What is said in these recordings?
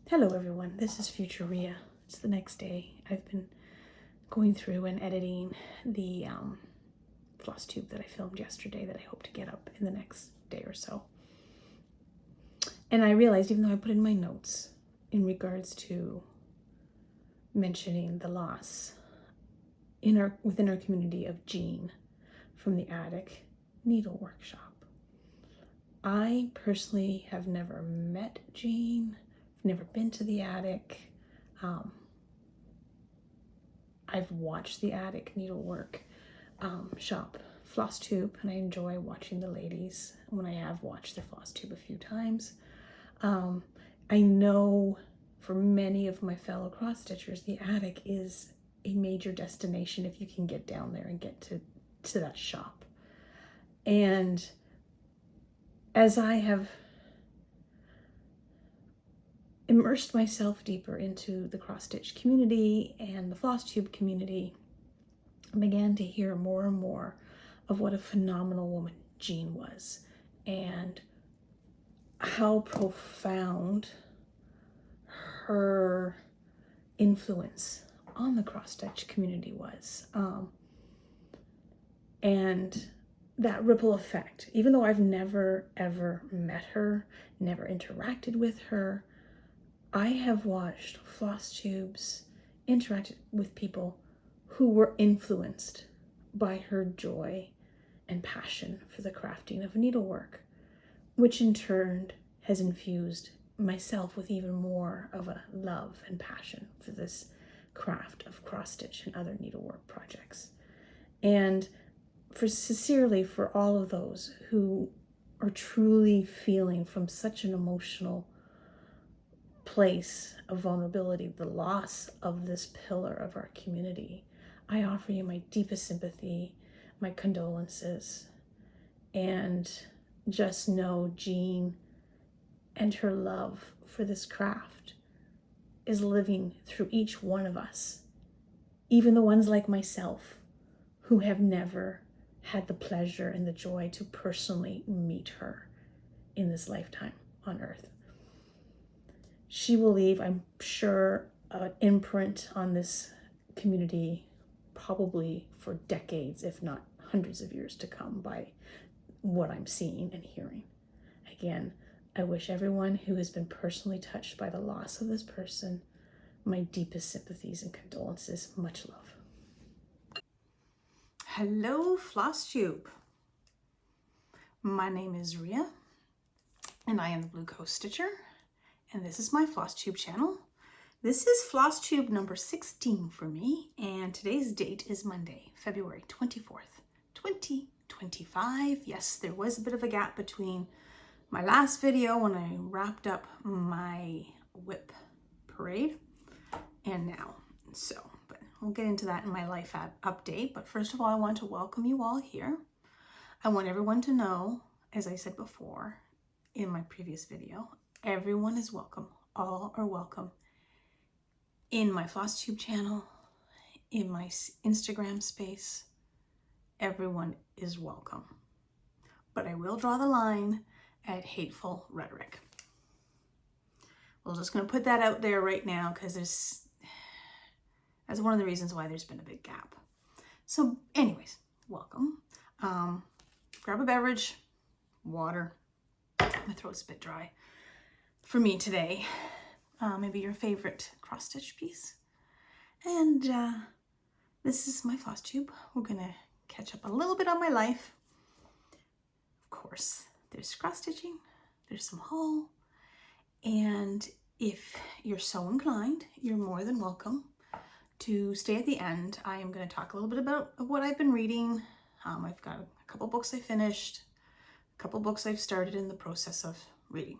Hello everyone, this is Future Rhea. It's the next day. I've been going through and editing the FlossTube that I filmed yesterday that I hope to get up in the next day or so. And I realized, even though I put in my notes in regards to mentioning the loss within our community of Jean from the Attic Needle Workshop, I personally have never met Jean. Never been to the Attic. I've watched the Attic Needlework shop FlossTube, and I enjoy watching the ladies when I have watched their FlossTube a few times. I know for many of my fellow cross stitchers, the Attic is a major destination if you can get down there and get to that shop. And as I have immersed myself deeper into the cross stitch community and the FlossTube community, I began to hear more and more of what a phenomenal woman Jean was and how profound her influence on the cross stitch community was. And that ripple effect, even though I've never ever met her, never interacted with her, I have watched FlossTubes interact with people who were influenced by her joy and passion for the crafting of needlework, which in turn has infused myself with even more of a love and passion for this craft of cross stitch and other needlework projects. And sincerely for all of those who are truly feeling from such an emotional place of vulnerability, the loss of this pillar of our community, I offer you my deepest sympathy, my condolences, and just know Jean and her love for this craft is living through each one of us, even the ones like myself who have never had the pleasure and the joy to personally meet her in this lifetime on Earth. She will leave, I'm sure, an imprint on this community probably for decades, if not hundreds of years to come, by what I'm seeing and hearing. Again, I wish everyone who has been personally touched by the loss of this person my deepest sympathies and condolences. Much love. Hello, FlossTube. My name is Rhea, and I am the Blue Coast Stitcher. And this is my FlossTube channel. This is FlossTube number 16 for me, and today's date is Monday, February 24th, 2025. Yes, there was a bit of a gap between my last video when I wrapped up my whip parade and now. But we'll get into that in my life update. But first of all, I want to welcome you all here. I want everyone to know, as I said before in my previous video, everyone is welcome. All are welcome in my FlossTube channel, in my Instagram space. Everyone is welcome. But I will draw the line at hateful rhetoric. We're just going to put that out there right now because that's one of the reasons why there's been a big gap. So anyways, welcome. Grab a beverage, water. My throat's a bit dry. For me today, maybe your favorite cross stitch piece. And this is my FlossTube. We're gonna catch up a little bit on my life. Of course, there's cross stitching, there's some haul, and if you're so inclined, you're more than welcome to stay at the end. I am gonna talk a little bit about what I've been reading. I've got a couple books I finished, a couple books I've started in the process of reading.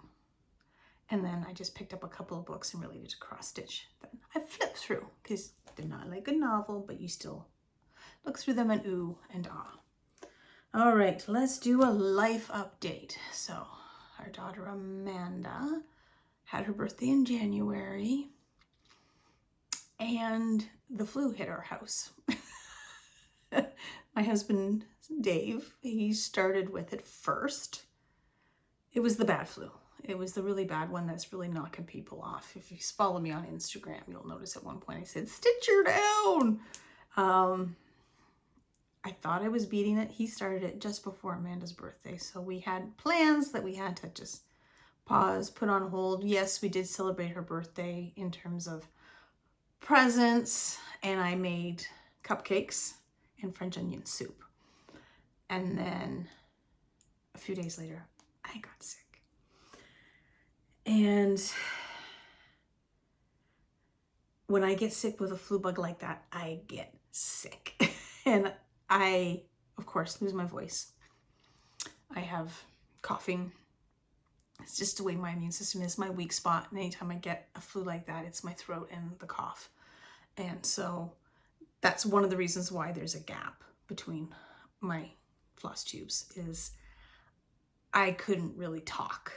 And then I just picked up a couple of books and related to cross stitch that I flipped through because they're not like a novel, but you still look through them and ooh and ah. All right, let's do a life update. So our daughter Amanda had her birthday in January and the flu hit our house. My husband, Dave, he started with it first. It was the bad flu. It was the really bad one that's really knocking people off. If you follow me on Instagram, you'll notice at one point I said, stitch her down. I thought I was beating it. He started it just before Amanda's birthday. So we had plans that we had to just pause, put on hold. Yes, we did celebrate her birthday in terms of presents, and I made cupcakes and French onion soup. And then a few days later, I got sick. And when I get sick with a flu bug like that, I get sick. And I, of course, lose my voice. I have coughing. It's just the way my immune system is, my weak spot. And anytime I get a flu like that, it's my throat and the cough. And so that's one of the reasons why there's a gap between my floss tubes, is I couldn't really talk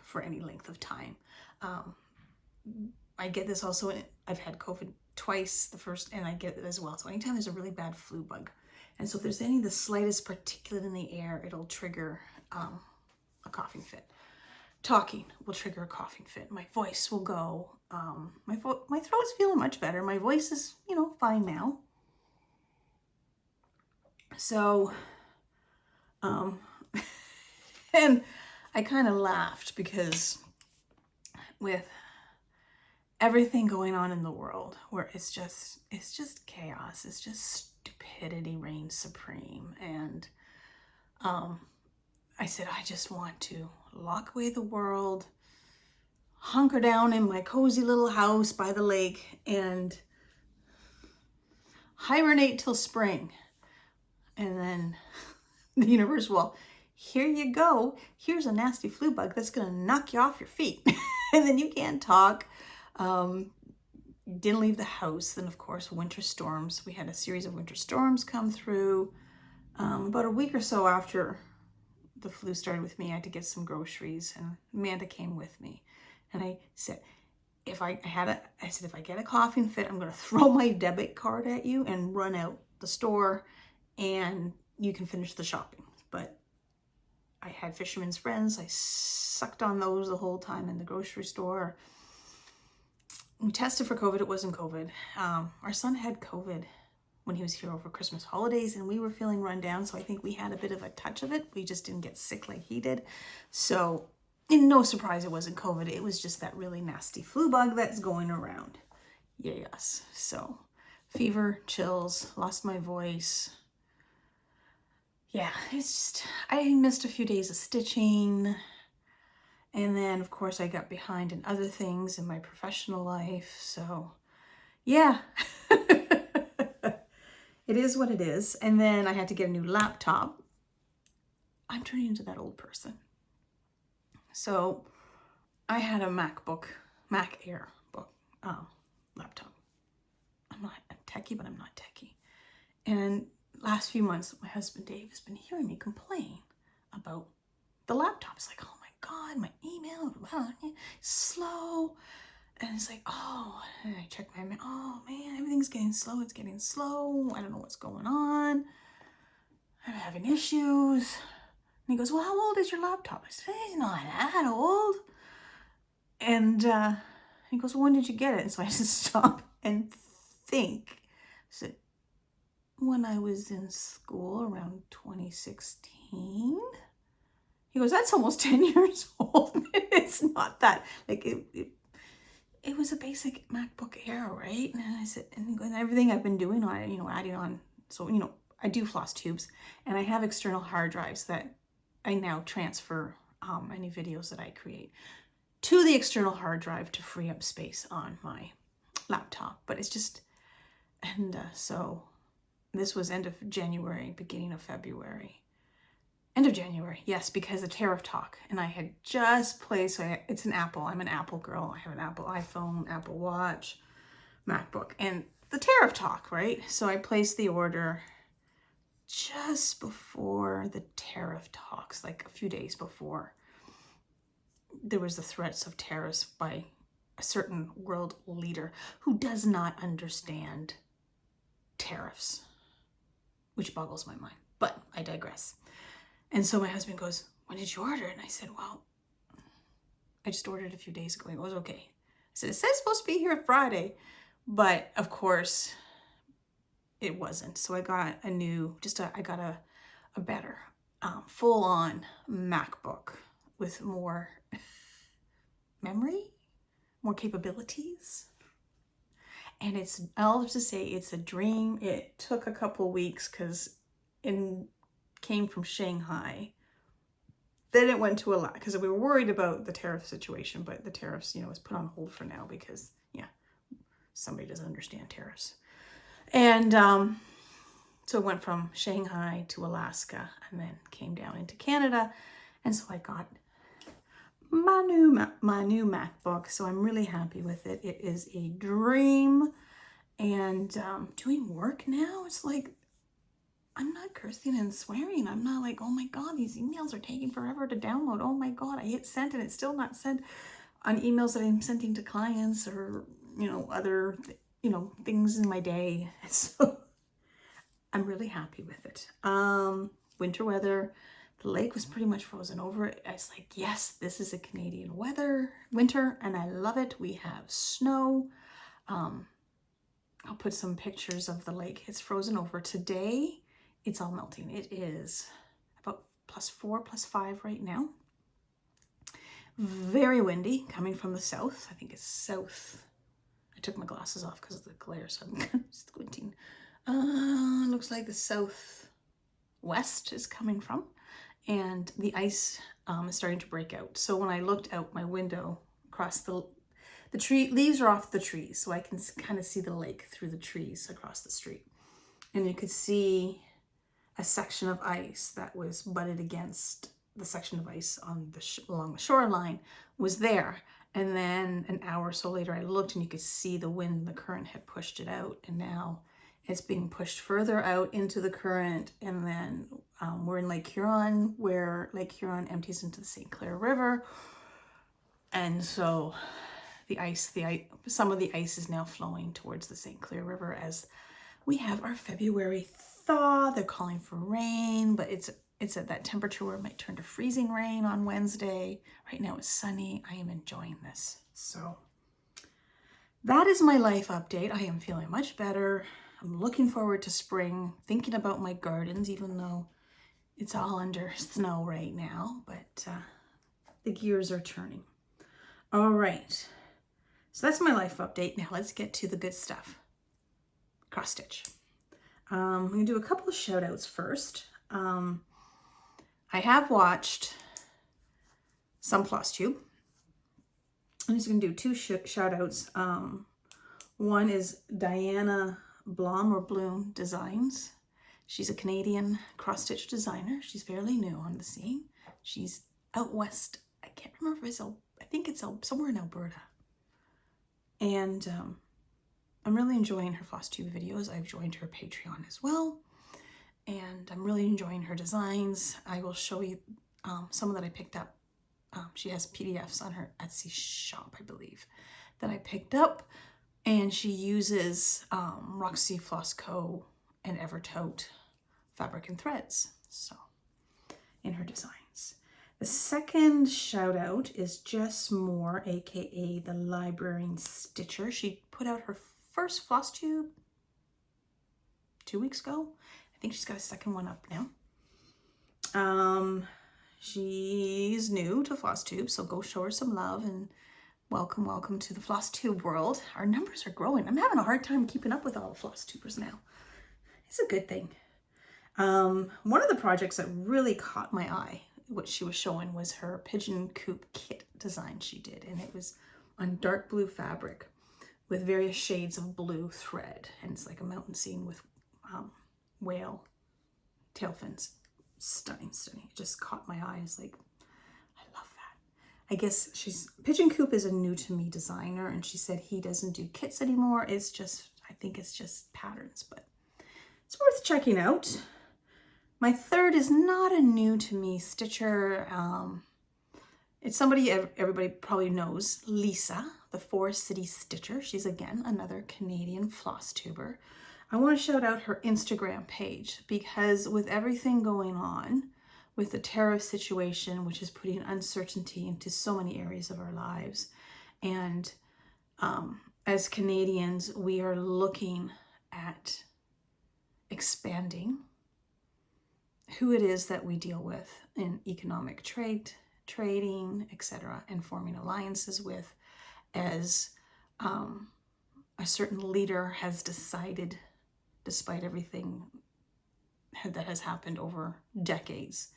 for any length of time. I get this also, I've had COVID twice, the first, and I get it as well. So anytime there's a really bad flu bug, and so if there's the slightest particulate in the air, it'll trigger a coughing fit. Talking will trigger a coughing fit. My voice will go. My throat's feeling much better. My voice is, fine now. So, and I kind of laughed because with everything going on in the world, where it's just chaos, it's just stupidity reigns supreme. And I said, I just want to lock away the world, hunker down in my cozy little house by the lake, and hibernate till spring. And then the universe, well, here you go. Here's a nasty flu bug that's going to knock you off your feet. And then you can't talk. Didn't leave the house. Then, of course, winter storms. We had a series of winter storms come through. About a week or so after the flu started with me, I had to get some groceries, and Amanda came with me. And I said, if I get a coughing fit, I'm going to throw my debit card at you and run out the store, and you can finish the shopping. But I had fisherman's friends. I sucked on those the whole time in the grocery store. We tested for COVID. It wasn't COVID. Our son had COVID when he was here over Christmas holidays, and we were feeling run down. So I think we had a bit of a touch of it. We just didn't get sick like he did. So no surprise it wasn't COVID. It was just that really nasty flu bug that's going around. Yes. So fever, chills, lost my voice. Yeah, it's just, I missed a few days of stitching. And then, of course, I got behind in other things in my professional life. So, yeah, it is what it is. And then I had to get a new laptop. I'm turning into that old person. So I had a Mac Air book, laptop. I'm not a techie, but I'm not techie. And last few months, my husband Dave has been hearing me complain about the laptop. It's like, oh my God, my email, slow. And it's like, oh, and I check my mail. Oh man, everything's getting slow. It's getting slow. I don't know what's going on. I'm having issues. And he goes, well, how old is your laptop? I said, he's not that old. And he goes, well, when did you get it? And so I just stop and think. I said, when I was in school around 2016. He goes, that's almost 10 years old. It's not that, like, it was a basic MacBook Air, right? And I said, and everything I've been doing on it, adding on, so, I do floss tubes, and I have external hard drives that I now transfer any videos that I create to the external hard drive to free up space on my laptop. But it's just, and so this was end of January, beginning of February. End of January, yes, because the tariff talk. And I had just placed, so it's an Apple. I'm an Apple girl. I have an Apple iPhone, Apple Watch, MacBook, and the tariff talk, right? So I placed the order just before the tariff talks, like a few days before there was the threats of tariffs by a certain world leader who does not understand tariffs, which boggles my mind, but I digress. And so my husband goes, when did you order it? And I said, well, I just ordered it a few days ago. It was okay. I said, it says it's supposed to be here Friday, but of course it wasn't. So I got a new, I got a better, full-on MacBook with more memory, more capabilities. And it's, I'll have to say, it's a dream. It took a couple weeks because it came from Shanghai. Then it went to a lot because we were worried about the tariff situation, but the tariffs, you know, is put on hold for now because, yeah, somebody doesn't understand tariffs. And so it went from Shanghai to Alaska and then came down into Canada. And so I got my new MacBook. So I'm really happy with it. It is a dream. And doing work now, it's like, I'm not cursing and swearing. I'm not like, oh my God, these emails are taking forever to download. Oh my God, I hit send and it's still not sent on emails that I'm sending to clients or, you know, other, you know, things in my day. So I'm really happy with it. Winter weather, the lake was pretty much frozen over. I was like, yes, this is a Canadian winter, and I love it. We have snow. I'll put some pictures of the lake. It's frozen over. Today, it's all melting. It is about +4, +5 right now. Very windy, coming from the south. I think it's south. I took my glasses off because of the glare, so I'm squinting. Looks like the southwest is coming from, and the ice is starting to break out. So when I looked out my window across the leaves are off the trees, so I can kind of see the lake through the trees across the street. And you could see a section of ice that was butted against the section of ice on along the shoreline was there. And then an hour or so later I looked and you could see the wind, the current had pushed it out, and now it's being pushed further out into the current. And then we're in Lake Huron, where Lake Huron empties into the St. Clair River. And so some of the ice is now flowing towards the St. Clair River as we have our February thaw. They're calling for rain, but it's at that temperature where it might turn to freezing rain on Wednesday. Right now it's sunny. I am enjoying this. So that is my life update. I am feeling much better. I'm looking forward to spring, thinking about my gardens, even though it's all under snow right now, but the gears are turning. All right. So that's my life update. Now let's get to the good stuff. Cross stitch. I'm going to do a couple of shout outs first. I have watched some FlossTube. I'm just going to do two shout outs. One is Diana Bloom Designs. She's a Canadian cross stitch designer. She's fairly new on the scene. She's out west. I can't remember if I think it's somewhere in Alberta. And I'm really enjoying her FlossTube videos. I've joined her Patreon as well. And I'm really enjoying her designs. I will show you some that I picked up. She has PDFs on her Etsy shop, I believe, that I picked up. And she uses Roxy Floss Co. and Evertote fabric and threads, so, in her designs. The second shout out is Jess Moore, aka the Librarian Stitcher. She put out her first FlossTube 2 weeks ago. I think she's got a second one up now. She's new to FlossTube, so go show her some love and welcome to the FlossTube world. Our numbers are growing. I'm having a hard time keeping up with all the FlossTubers now. It's a good thing. One of the projects that really caught my eye, what she was showing, was her pigeon coop kit design she did, and it was on dark blue fabric with various shades of blue thread, and it's like a mountain scene with whale tail fins. Stunning. It just caught my eyes. Like, I love that. I guess Pigeon Coop is a new to me designer, and she said he doesn't do kits anymore. It's just, I think it's just patterns, but it's worth checking out. My third is not a new to me stitcher. It's somebody everybody probably knows, Lisa, the Forest City Stitcher. She's, again, another Canadian FlossTuber. I want to shout out her Instagram page because with everything going on with the tariff situation, which is putting uncertainty into so many areas of our lives. And as Canadians, we are looking at expanding who it is that we deal with in economic trading, etc., and forming alliances with, as a certain leader has decided, despite everything that has happened over decades,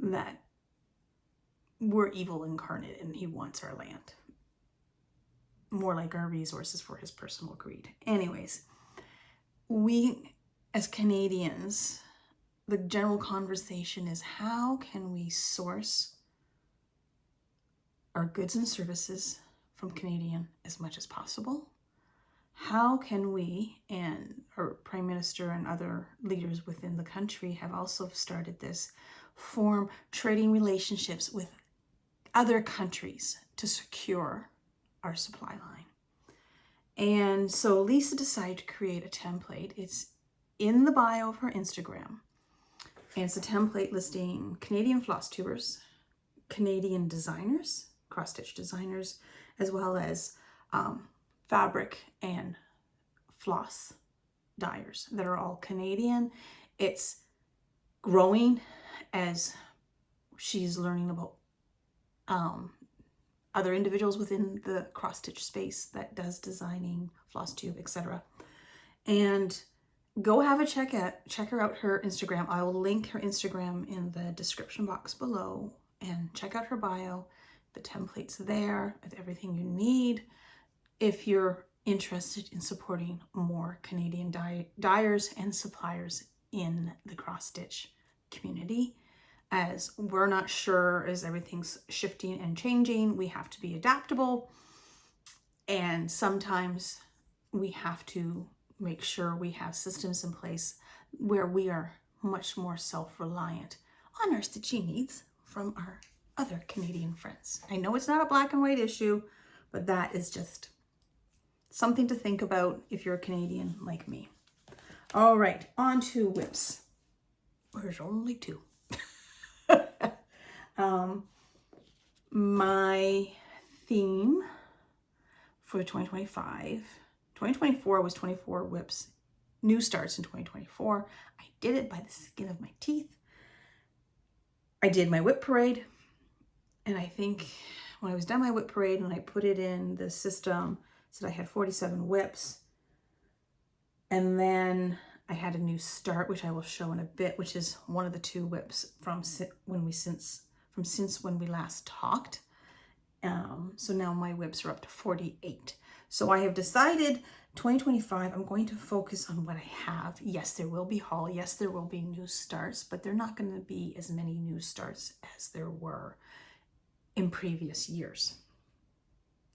that we're evil incarnate and he wants our land. More like our resources for his personal greed. Anyways, we as Canadians, the general conversation is, how can we source our goods and services from Canadian as much as possible? How can we, and our Prime Minister and other leaders within the country have also started this, form trading relationships with other countries to secure our supply line. And so Lisa decided to create a template. It's in the bio of her Instagram. And it's a template listing Canadian FlossTubers, Canadian designers, cross-stitch designers, as well as fabric and floss dyers that are all Canadian. It's growing as she's learning about other individuals within the cross-stitch space that does designing, FlossTube, etc. And go have a check her out her Instagram. I will link her Instagram in the description box below, and check out her bio. The template's there with everything you need if you're interested in supporting more Canadian dyers and suppliers in the cross-stitch community. As we're not sure, as everything's shifting and changing, we have to be adaptable, and sometimes we have to make sure we have systems in place where we are much more self-reliant on our stitching needs from our other Canadian friends. I know it's not a black and white issue, but that is just something to think about if you're a Canadian like me. All right, on to whips. There's only two. My theme for 2024 was 24 whips, new starts in 2024. I did it by the skin of my teeth. I did my whip parade, and I think when I was done my whip parade and I put it in the system, so I had 47 whips, and then I had a new start, which I will show in a bit, which is one of the two whips from since when we last talked. So now my whips are up to 48. So I have decided 2025, I'm going to focus on what I have. Yes, there will be haul. Yes, there will be new starts, but they're not going to be as many new starts as there were in previous years.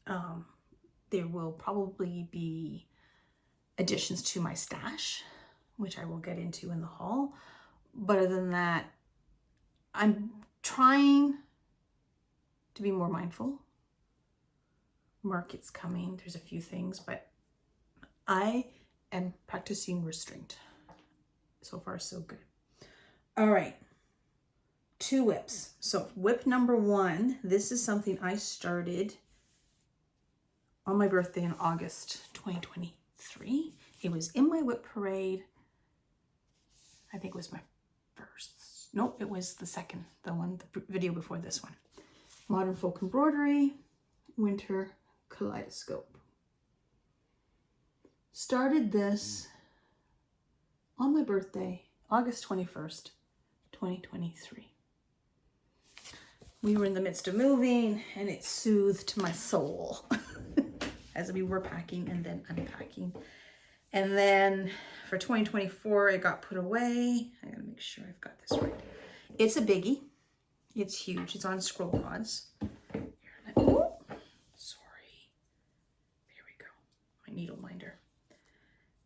There will probably be additions to my stash, which I will get into in the haul. But other than that, I'm trying to be more mindful. Market's coming, there's a few things, but I am practicing restraint. So far, so good. All right, two whips. So whip number one, this is something I started on my birthday in August 2023. It was in my whip parade. I think it was my first. Nope, it was the second, the video before this one. Modern Folk Embroidery, Winter Kaleidoscope. Started this on my birthday, August 21st, 2023. We were in the midst of moving, and it soothed my soul as we were packing and then unpacking. And then for 2024, it got put away. I gotta make sure I've got this right. It's a biggie. It's huge. It's on scroll pods. Oh, sorry. There we go. My needle minder.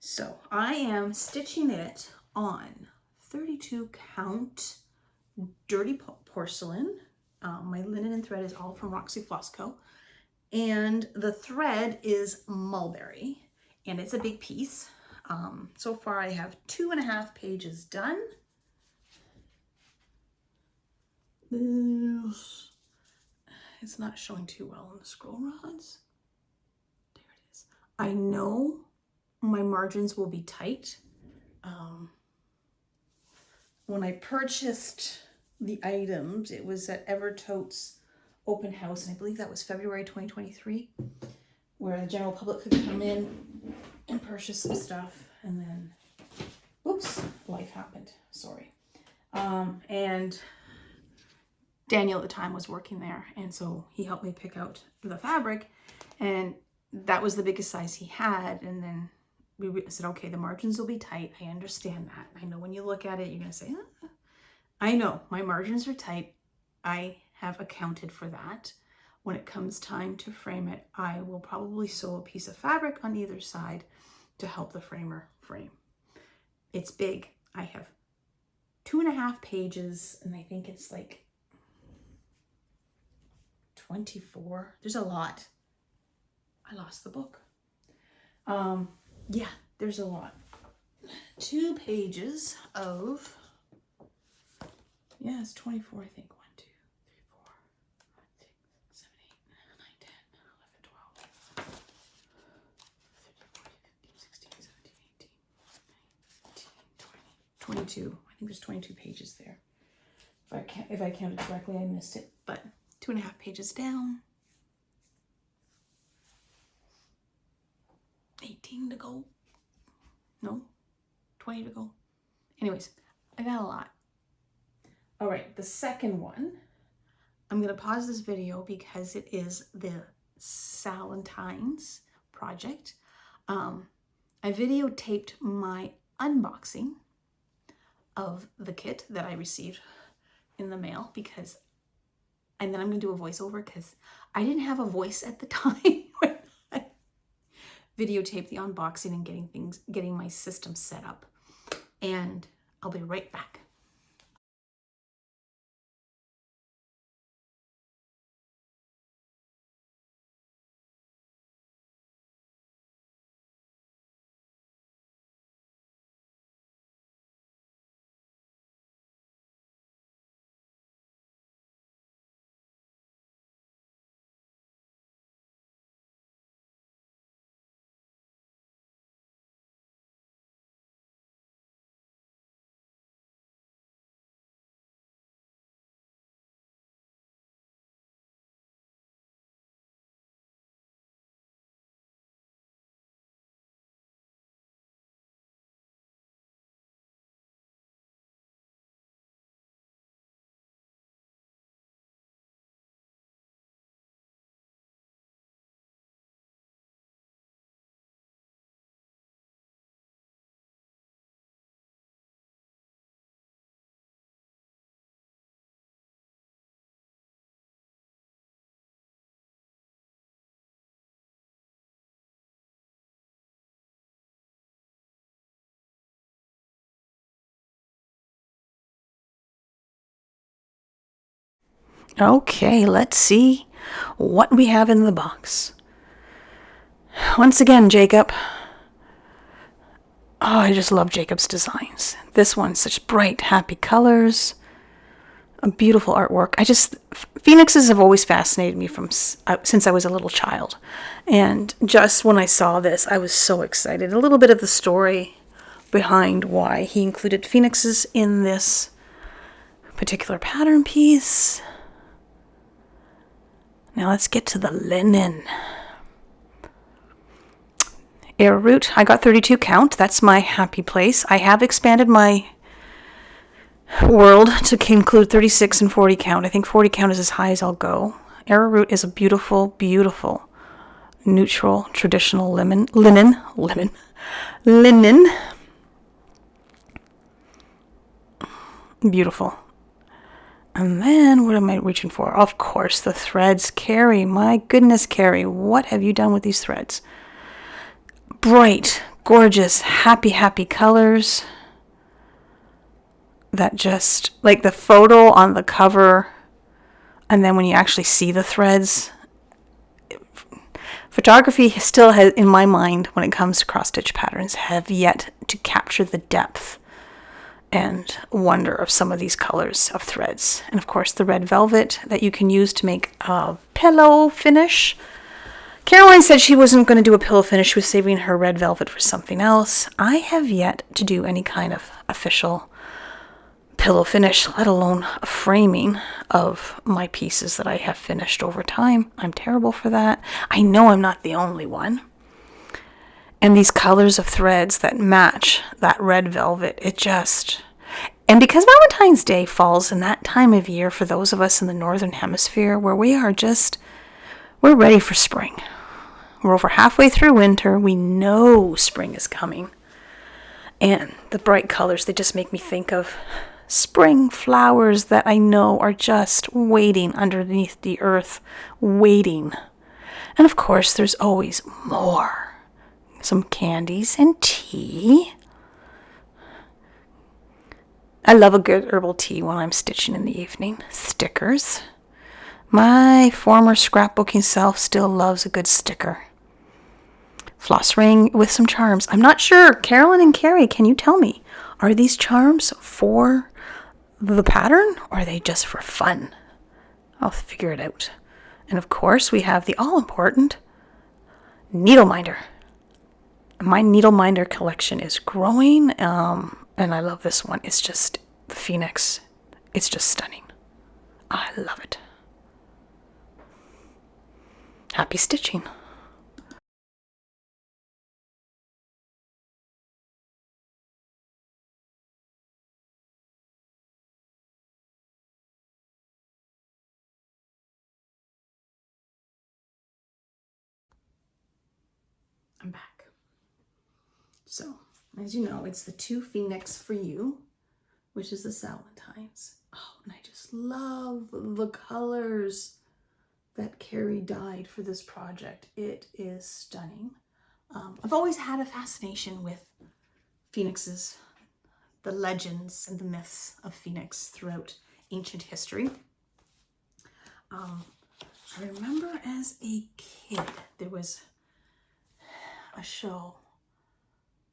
So I am stitching it on 32 count dirty porcelain. My linen and thread is all from Roxy Floss Co. And the thread is mulberry, and it's a big piece. So far I have 2.5 pages done. this. It's not showing too well on the scroll rods. There it is. I know my margins will be tight. When I purchased the items, it was at Evertote's open house, and I believe that was February 2023, where the general public could come in and purchase some stuff, and then, oops, life happened, sorry. And Daniel at the time was working there, and so he helped me pick out the fabric, and that was the biggest size he had. And then we said, okay, the margins will be tight. I understand that. I know when you look at it, you're gonna say, I know my margins are tight. I have accounted for that. When it comes time to frame it, I will probably sew a piece of fabric on either side to help the framer frame. It's big. I have 2.5 pages, and I think it's like 24. There's a lot. I lost the book. Yeah, there's a lot. 2 pages of, yeah, it's 24, I think. 1, 2, 3, 4, 5, 6, 7, 8, 9, 10, 11, 12, 13, 14, 15, 16, 17, 18, 19, 20, 22. I think there's 22 pages there. If I counted correctly, I missed it, but 2.5 pages down. 18 to go. No, 20 to go. Anyways, I got a lot. All right, the second one, I'm gonna pause this video because it is the Salentines project. I videotaped my unboxing of the kit that I received in the mail and then I'm gonna do a voiceover because I didn't have a voice at the time when I videotaped the unboxing and getting my system set up. And I'll be right back. Okay, let's see what we have in the box. Once again, Jacob. Oh, I just love Jacob's designs. This one's such bright, happy colors. A beautiful artwork. Phoenixes have always fascinated me since I was a little child. And just when I saw this, I was so excited. A little bit of the story behind why he included phoenixes in this particular pattern piece. Now let's get to the linen. Arrowroot, I got 32 count. That's my happy place. I have expanded my world to include 36 and 40 count. I think 40 count is as high as I'll go. Arrowroot is a beautiful, beautiful, neutral, traditional linen. Beautiful. And then, what am I reaching for? Of course, the threads. Carrie, my goodness, Carrie, what have you done with these threads? Bright, gorgeous, happy, happy colors. That just, like the photo on the cover, and then when you actually see the threads. Photography still has, in my mind, when it comes to cross-stitch patterns, have yet to capture the depth and wonder of some of these colors of threads. And of course the red velvet that you can use to make a pillow finish. Caroline said she wasn't going to do a pillow finish. She was saving her red velvet for something else. I have yet to do any kind of official pillow finish, let alone a framing of my pieces that I have finished over time. I'm terrible for that. I know I'm not the only one. And these colors of threads that match that red velvet, it just... And because Valentine's Day falls in that time of year for those of us in the Northern Hemisphere where we are just, we're ready for spring. We're over halfway through winter. We know spring is coming. And the bright colors, they just make me think of spring flowers that I know are just waiting underneath the earth, waiting. And of course, there's always more. Some candies and tea. I love a good herbal tea while I'm stitching in the evening. Stickers. My former scrapbooking self still loves a good sticker. Floss ring with some charms. I'm not sure. Carolyn and Carrie, can you tell me? Are these charms for the pattern or are they just for fun? I'll figure it out. And of course, we have the all-important needle minder. My needle minder collection is growing, and I love this one. It's just the Phoenix. It's just stunning. I love it. Happy stitching. I'm back. So, as you know, it's the 2 Phoenix for you, which is the Salentines. Oh, and I just love the colors that Carrie dyed for this project. It is stunning. I've always had a fascination with phoenixes, the legends and the myths of Phoenix throughout ancient history. I remember as a kid, there was a show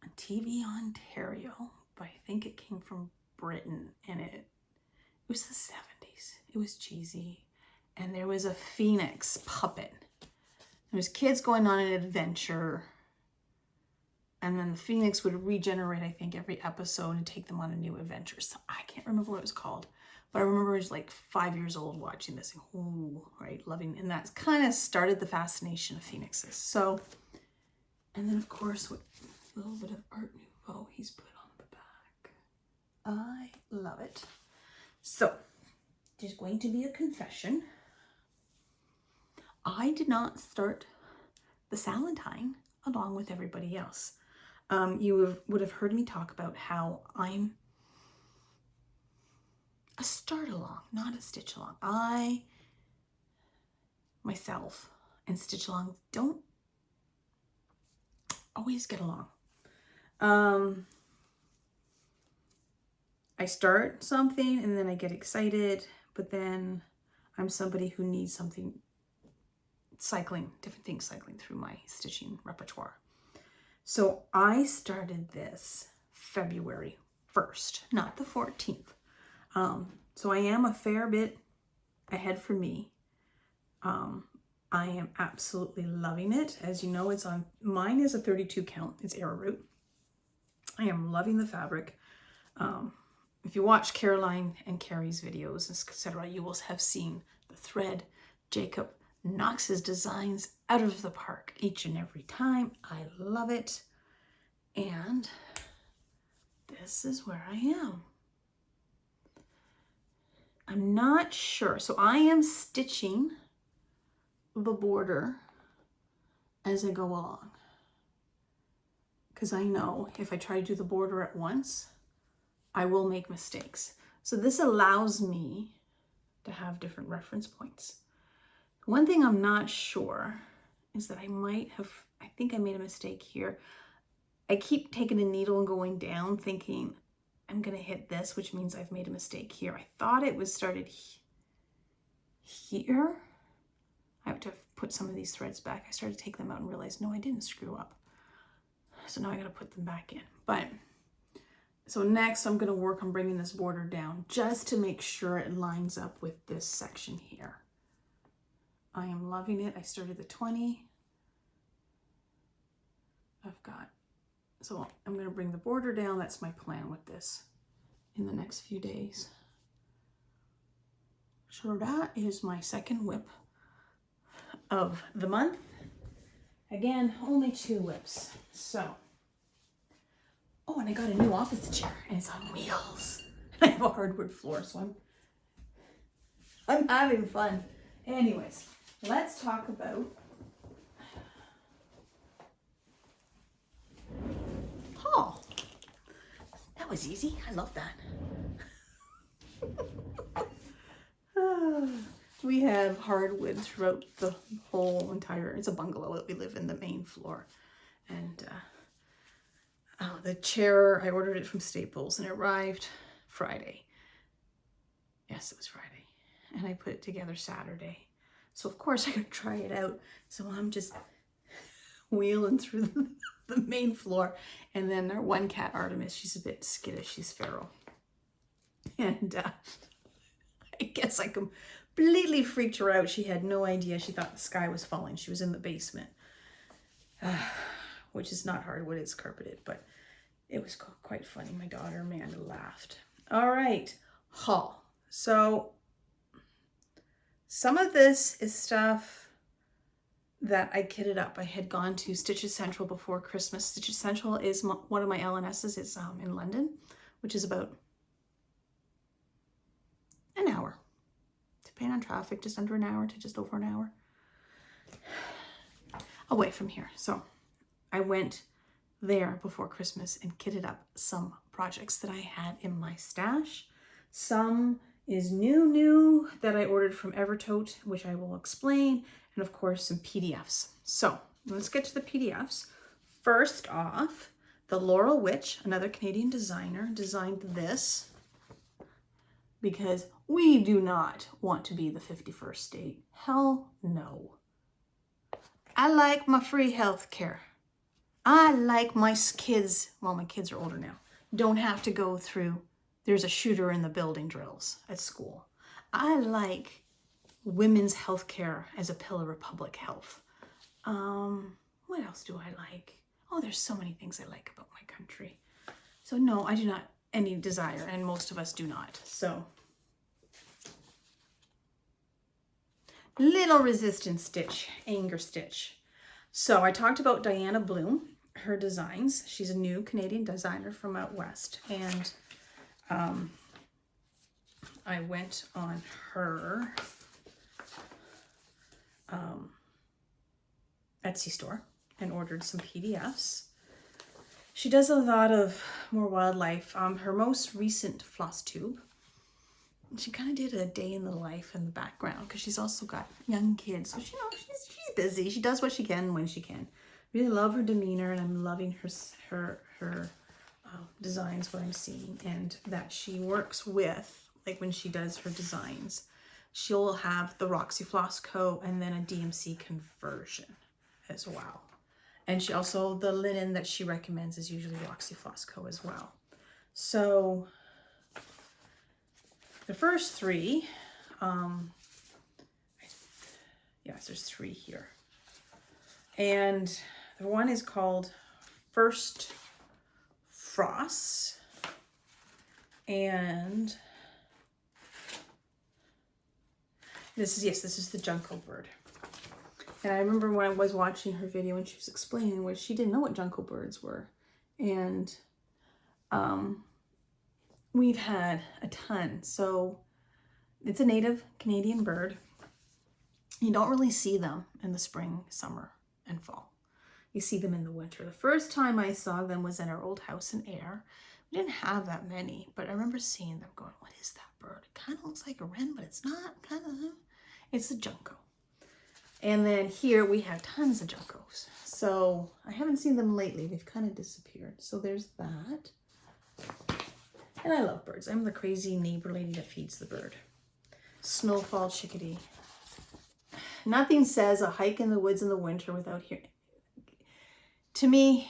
on TV Ontario, but I think it came from Britain, and it was the 70s. It was cheesy, and there was a phoenix puppet. There was kids going on an adventure, and then the phoenix would regenerate, I think, every episode and take them on a new adventure. So I can't remember what it was called, but I remember I was like 5 years old watching this, and ooh, right, loving, and that kind of started the fascination of phoenixes. So, and then of course, what little bit of Art Nouveau he's put on the back. I love it. So, there's going to be a confession. I did not start the Salentine along with everybody else. You would have heard me talk about how I'm a start along, not a stitch along. I, myself, and stitch along don't always get along. I start something and then I get excited, but then I'm somebody who needs something different things cycling through my stitching repertoire. So I started this February 1st, not the 14th. So I am a fair bit ahead for me. I am absolutely loving it. As you know, it's on, mine is a 32 count. It's arrowroot. I am loving the fabric. If you watch Caroline and Carrie's videos, etc., you will have seen the thread. Jacob knocks his designs out of the park each and every time. I love it. And this is where I am. I'm not sure. So I am stitching the border as I go along, because I know if I try to do the border at once, I will make mistakes. So this allows me to have different reference points. One thing I'm not sure is that I think I made a mistake here. I keep taking a needle and going down thinking I'm gonna hit this, which means I've made a mistake here. I thought it was started here. I have to put some of these threads back. I started to take them out and realized, no, I didn't screw up. So now I gotta put them back in. But So next I'm going to work on bringing this border down just to make sure it lines up with this section here. I am loving it. I started the 20. So I'm going to bring the border down. That's my plan with this in the next few days. So that is my second whip of the month. Again, only 2 whips. So, oh, and I got a new office chair and it's on wheels. I have a hardwood floor, so I'm having fun. Anyways, let's talk about haul. That was easy. I love that. We have hardwood throughout the whole entire, it's a bungalow that we live in, the main floor. And the chair, I ordered it from Staples and it arrived Friday. Yes, it was Friday. And I put it together Saturday. So of course I could try it out. So I'm just wheeling through the main floor. And then our one cat, Artemis, she's a bit skittish. She's feral. And I guess I completely freaked her out. She had no idea. She thought the sky was falling. She was in the basement, which is not hardwood, it's carpeted, but it was quite funny. My daughter Amanda laughed. All right, haul. So some of this is stuff that I kitted up. I had gone to Stitches Central before Christmas. Stitches Central is one of my LNSs. It's in London, which is about an hour, depending on traffic, just under an hour to just over an hour away from here. So I went there before Christmas and kitted up some projects that I had in my stash. Some is new that I ordered from Evertote, which I will explain, and of course some PDFs. So let's get to the PDFs. First off, the Laurel Witch, another Canadian designer, designed this because we do not want to be the 51st state. Hell no. I like my free health care. I like my kids, well, my kids are older now, don't have to go through, there's a shooter in the building drills at school. I like women's health care as a pillar of public health. What else do I like? Oh, there's so many things I like about my country. So no, I do not any desire, and most of us do not. So little resistance stitch, anger stitch. So I talked about Diana Bloom, her designs. She's a new Canadian designer from out west, and I went on her Etsy store and ordered some PDFs. She does a lot of more wildlife. Her most recent FlossTube, she kind of did a day in the life in the background because she's also got young kids. So she, she's busy. She does what she can when she can. Really love her demeanor, and I'm loving her designs, what I'm seeing, and that she works with, like when she does her designs, she'll have the Roxy Floss Co. and then a DMC conversion as well. And she also, the linen that she recommends is usually Roxy Floss Co. as well. So the first three, yes, there's 3 here. And the one is called First Frost. And this is the Junco bird. And I remember when I was watching her video and she was explaining what she didn't know what Junco birds were. And we've had a ton. So it's a native Canadian bird. You don't really see them in the spring, summer, and fall. You see them in the winter. The first time I saw them was in our old house in Ayr. We didn't have that many, but I remember seeing them going, what is that bird? It kind of looks like a wren, but it's not. It's a junco. And then here we have tons of juncos. So I haven't seen them lately. They've kind of disappeared. So there's that. And I love birds. I'm the crazy neighbor lady that feeds the bird. Snowfall chickadee. Nothing says a hike in the woods in the winter without hearing. To me,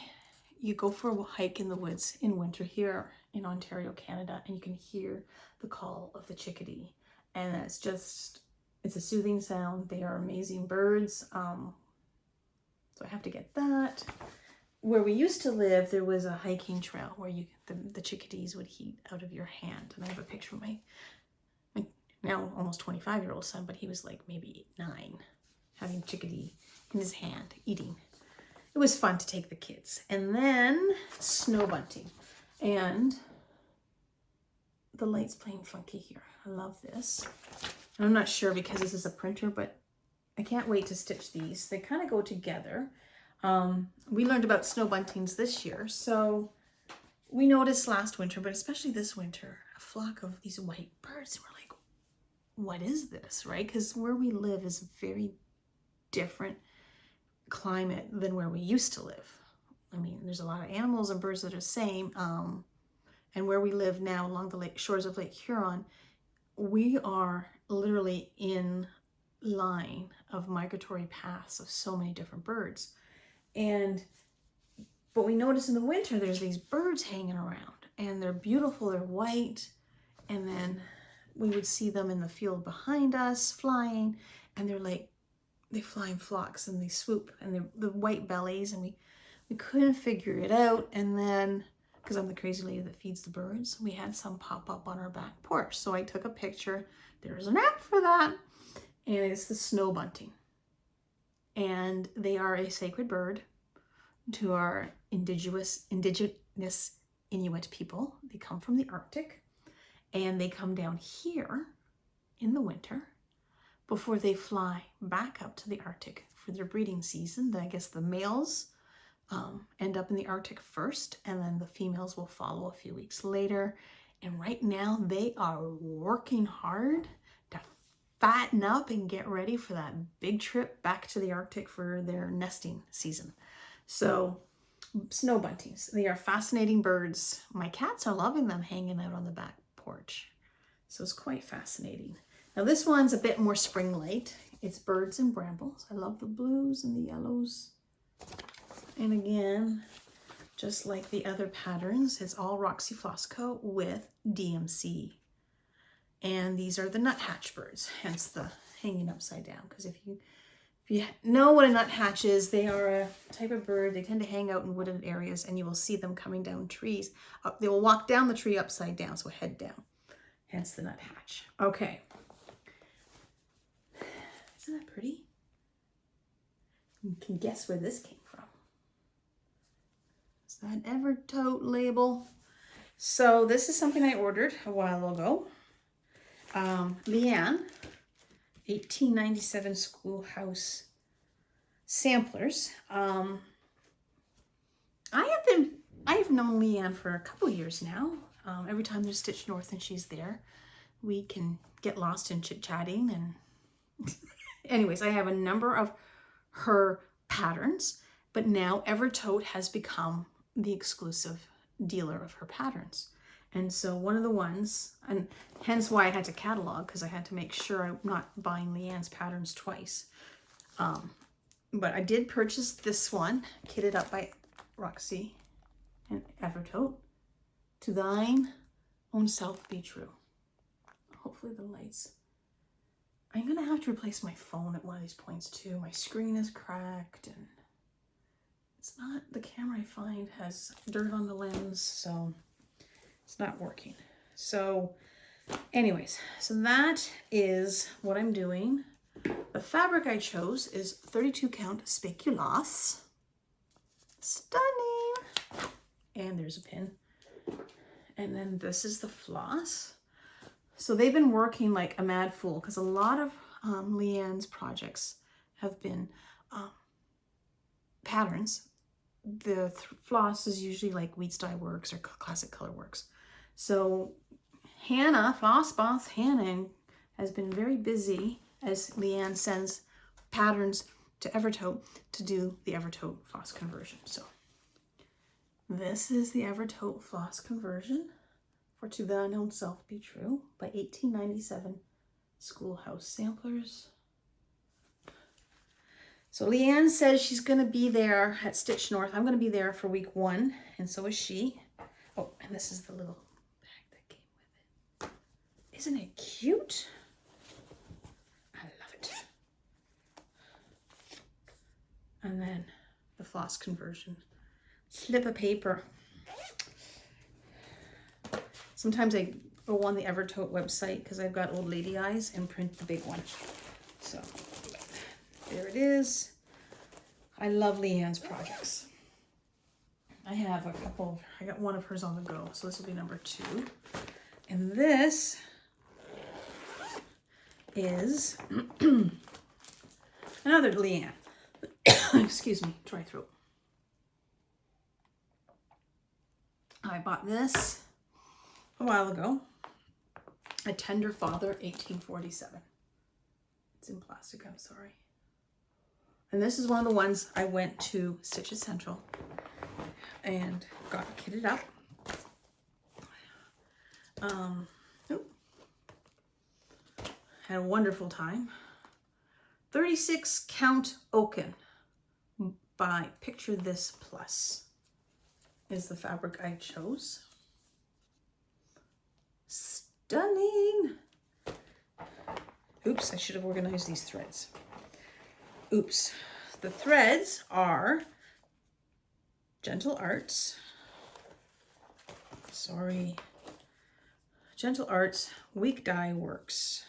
you go for a hike in the woods in winter here in Ontario, Canada, and you can hear the call of the chickadee. And it's a soothing sound. They are amazing birds. So I have to get that. Where we used to live, there was a hiking trail where the chickadees would eat out of your hand. And I have a picture of my now almost 25-year-old son, but he was like maybe 9, having chickadee in his hand, eating. It was fun to take the kids. And then snow bunting. And the light's playing funky here. I love this. And I'm not sure because this is a printer, but I can't wait to stitch these. They kind of go together. We learned about snow buntings this year. So we noticed last winter, but especially this winter, a flock of these white birds. And we're like, what is this, right? Because where we live is a very different climate than where we used to live. I mean, there's a lot of animals and birds that are the same. And where we live now along the shores of Lake Huron, we are literally in line of migratory paths of so many different birds. But we notice in the winter, there's these birds hanging around and they're beautiful, they're white. And then we would see them in the field behind us flying, and they fly in flocks and they swoop, and the white bellies, and we couldn't figure it out. And then, because I'm the crazy lady that feeds the birds, we had some pop up on our back porch. So I took a picture. There's an app for that. And it's the snow bunting. And they are a sacred bird to our indigenous Inuit people. They come from the Arctic, and they come down here in the winter before they fly back up to the Arctic for their breeding season. I guess the males end up in the Arctic first, and then the females will follow a few weeks later. And right now they are working hard to fatten up and get ready for that big trip back to the Arctic for their nesting season. So snow buntings, they are fascinating birds. My cats are loving them hanging out on the back porch. So it's quite fascinating. Now this one's a bit more spring light. It's birds and brambles. I love the blues and the yellows. And again, just like the other patterns, it's all Roxy Floss Co. with DMC. And these are the nuthatch birds, hence the hanging upside down. Because if you know what a nuthatch is, they are a type of bird. They tend to hang out in wooded areas, and you will see them coming down trees. They will walk down the tree upside down, so head down. Hence the nuthatch. Okay. Isn't that pretty? You can guess where this came from. It's that Evertote label. So this is something I ordered a while ago. Leanne, 1897 Schoolhouse samplers. I have known Leanne for a couple years now. Every time there's Stitch North and she's there, we can get lost in chit-chatting. And anyways, I have a number of her patterns, but now Evertote has become the exclusive dealer of her patterns. And so one of the ones, and hence why I had to catalog, because I had to make sure I'm not buying Leanne's patterns twice. But I did purchase this one, kitted up by Roxy and Evertote. To thine own self be true. Hopefully the lights. I'm going to have to replace my phone at one of these points too. My screen is cracked, and it's not, the camera I find has dirt on the lens, so it's not working. So anyways, so that is what I'm doing. The fabric I chose is 32 count speculoos. Stunning. And there's a pin. And then this is the floss. So they've been working like a mad fool, because a lot of Leanne's projects have been patterns. The floss is usually like Wheat Dye Works or Classic Color Works. So Hannah, Floss Boss Hannah, has been very busy as Leanne sends patterns to Evertote to do the Evertote floss conversion. So this is the Evertote floss conversion for To Thine Own Self Be True by 1897 Schoolhouse Samplers. So Leanne says she's going to be there at Stitch North. I'm going to be there for week 1, and so is she. Oh, and this is the little bag that came with it. Isn't it cute? I love it. And then the floss conversion. Slip of paper. Sometimes I go on the Evertote website because I've got old lady eyes and print the big one. So there it is. I love Leanne's projects. I have a couple, I got one of hers on the go, so this will be number 2. And this is another Leanne. Excuse me, dry throat. I bought this a while ago. A Tender Father, 1847. It's in plastic, I'm sorry. And this is one of the ones I went to Stitch Essential and got kitted up. Had a wonderful time. 36 count Oaken by Picture This Plus is the fabric I chose. Stunning. Oops, I should have organized these threads. Oops. The threads are Gentle Arts. Sorry. Gentle Arts, Weak Dye Works.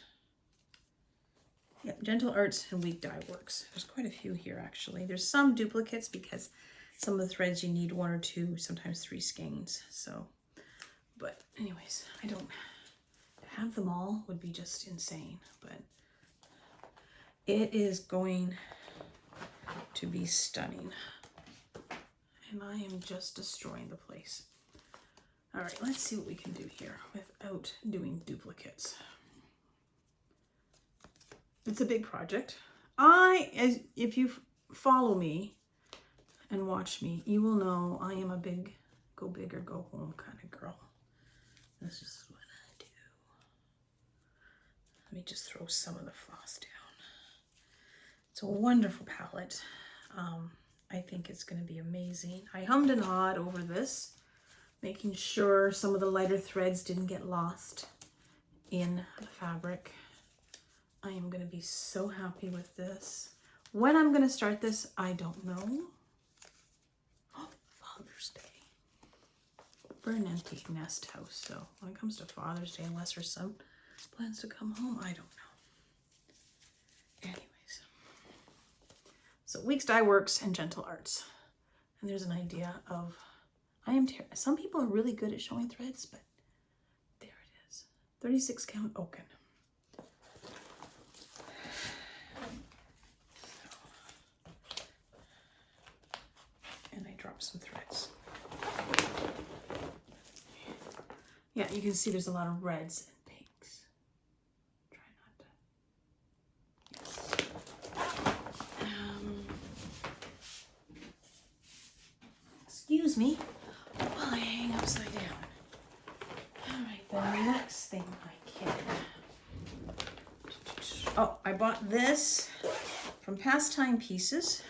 Yep, Gentle Arts and Weak Dye Works. There's quite a few here, actually. There's some duplicates because some of the threads you need 1 or 2, sometimes 3 skeins. So, but anyways, I don't have them all. Would be just insane, but it is going to be stunning. And I am just destroying the place. All right, let's see what we can do here without doing duplicates. It's a big project. If you follow me and watch me, you will know I am a big go big or go home kind of girl. This is what I do. Let me just throw some of the floss down. It's a wonderful palette. I think it's going to be amazing. I hummed and hawed over this, making sure some of the lighter threads didn't get lost in the fabric. I am going to be so happy with this. When I'm going to start this, I don't know. Oh, Father's Day. We're an empty nest house, so when it comes to Father's Day, unless her son plans to come home, I don't know. Anyways. So Weeks Dye Works and Gentle Arts. And there's an idea of, some people are really good at showing threads, but there it is. 36 count Oaken. And I dropped some threads. Yeah, you can see there's a lot of reds and pinks. Try not to. Yes. Excuse me while I hang upside down. All right, the next thing I can. Oh, I bought this from Pastime Pieces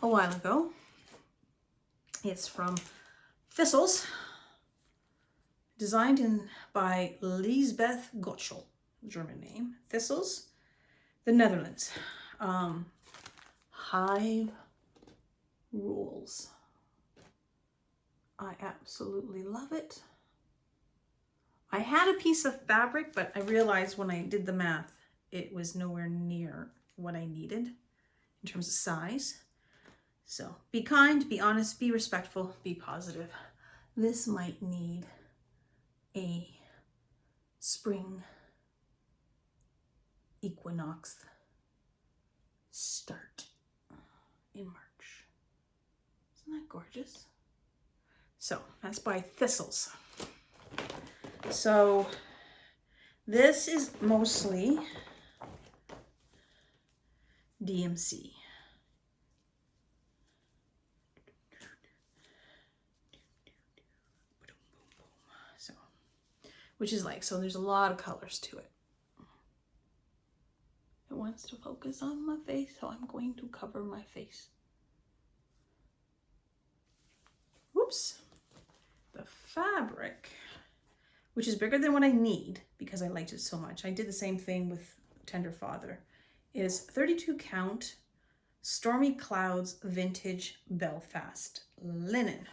a while ago. It's from Thistles, designed by Lisbeth Gottschall, German name. Thistles, the Netherlands. Hive Rules. I absolutely love it. I had a piece of fabric, but I realized when I did the math, it was nowhere near what I needed in terms of size. So be kind, be honest, be respectful, be positive. This might need a spring equinox start in March. Isn't that gorgeous? So that's by Thistles. So this is mostly DMC. So, which is like, so there's a lot of colors to it. wants to focus on my face, so I'm going to cover my face. Whoops. The fabric, which is bigger than what I need because I liked it so much. I did the same thing with Tender Father, is 32 count Stormy Clouds Vintage Belfast linen.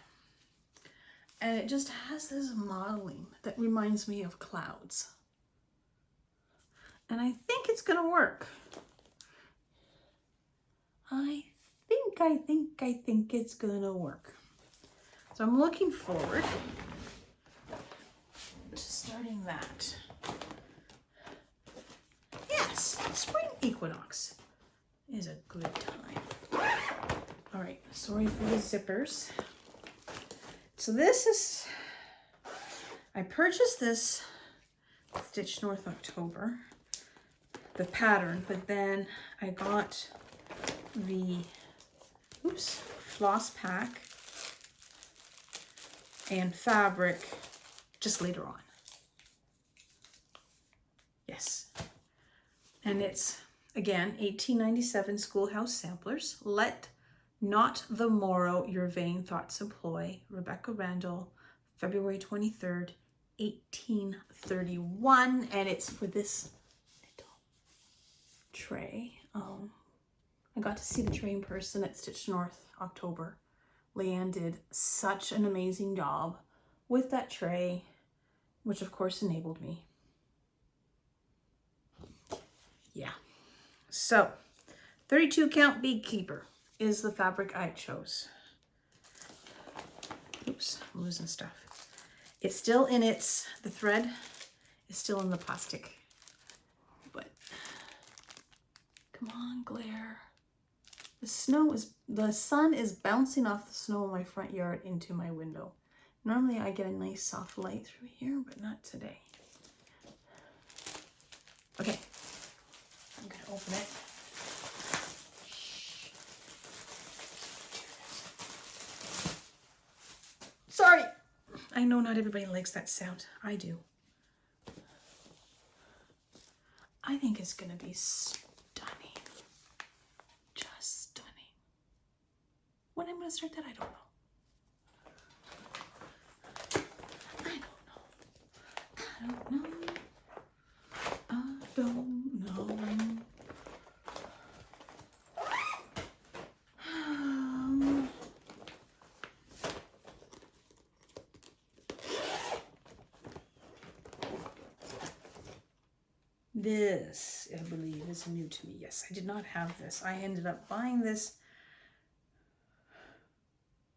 And it just has this modeling that reminds me of clouds. And I think it's gonna work. I think it's gonna work. So I'm looking forward to starting that. Yes, spring equinox is a good time. All right, sorry for the zippers. So this is, I purchased this Stitch North October, the pattern, but then I got the, floss pack and fabric just later on. Yes. And it's, again, 1897 Schoolhouse Samplers. Let not the morrow your vain thoughts employ. Rebecca Randall, February 23rd, 1831. And it's for this little tray. I got to see the tray in person at Stitch North October. Leanne did such an amazing job with that tray, which of course enabled me. Yeah. So 32 count Beekeeper is the fabric I chose. Oops, I'm losing stuff. It's still in its, the thread is still in the plastic, but come on, glare. The sun is bouncing off the snow in my front yard into my window. Normally I get a nice soft light through here, but not today. Okay, I'm gonna open it. Sorry, I know not everybody likes that sound. I do. I think it's gonna be stunning. Just stunning. When I'm gonna start that, I don't know. I don't know. This, I believe, is new to me. Yes, I did not have this. I ended up buying this.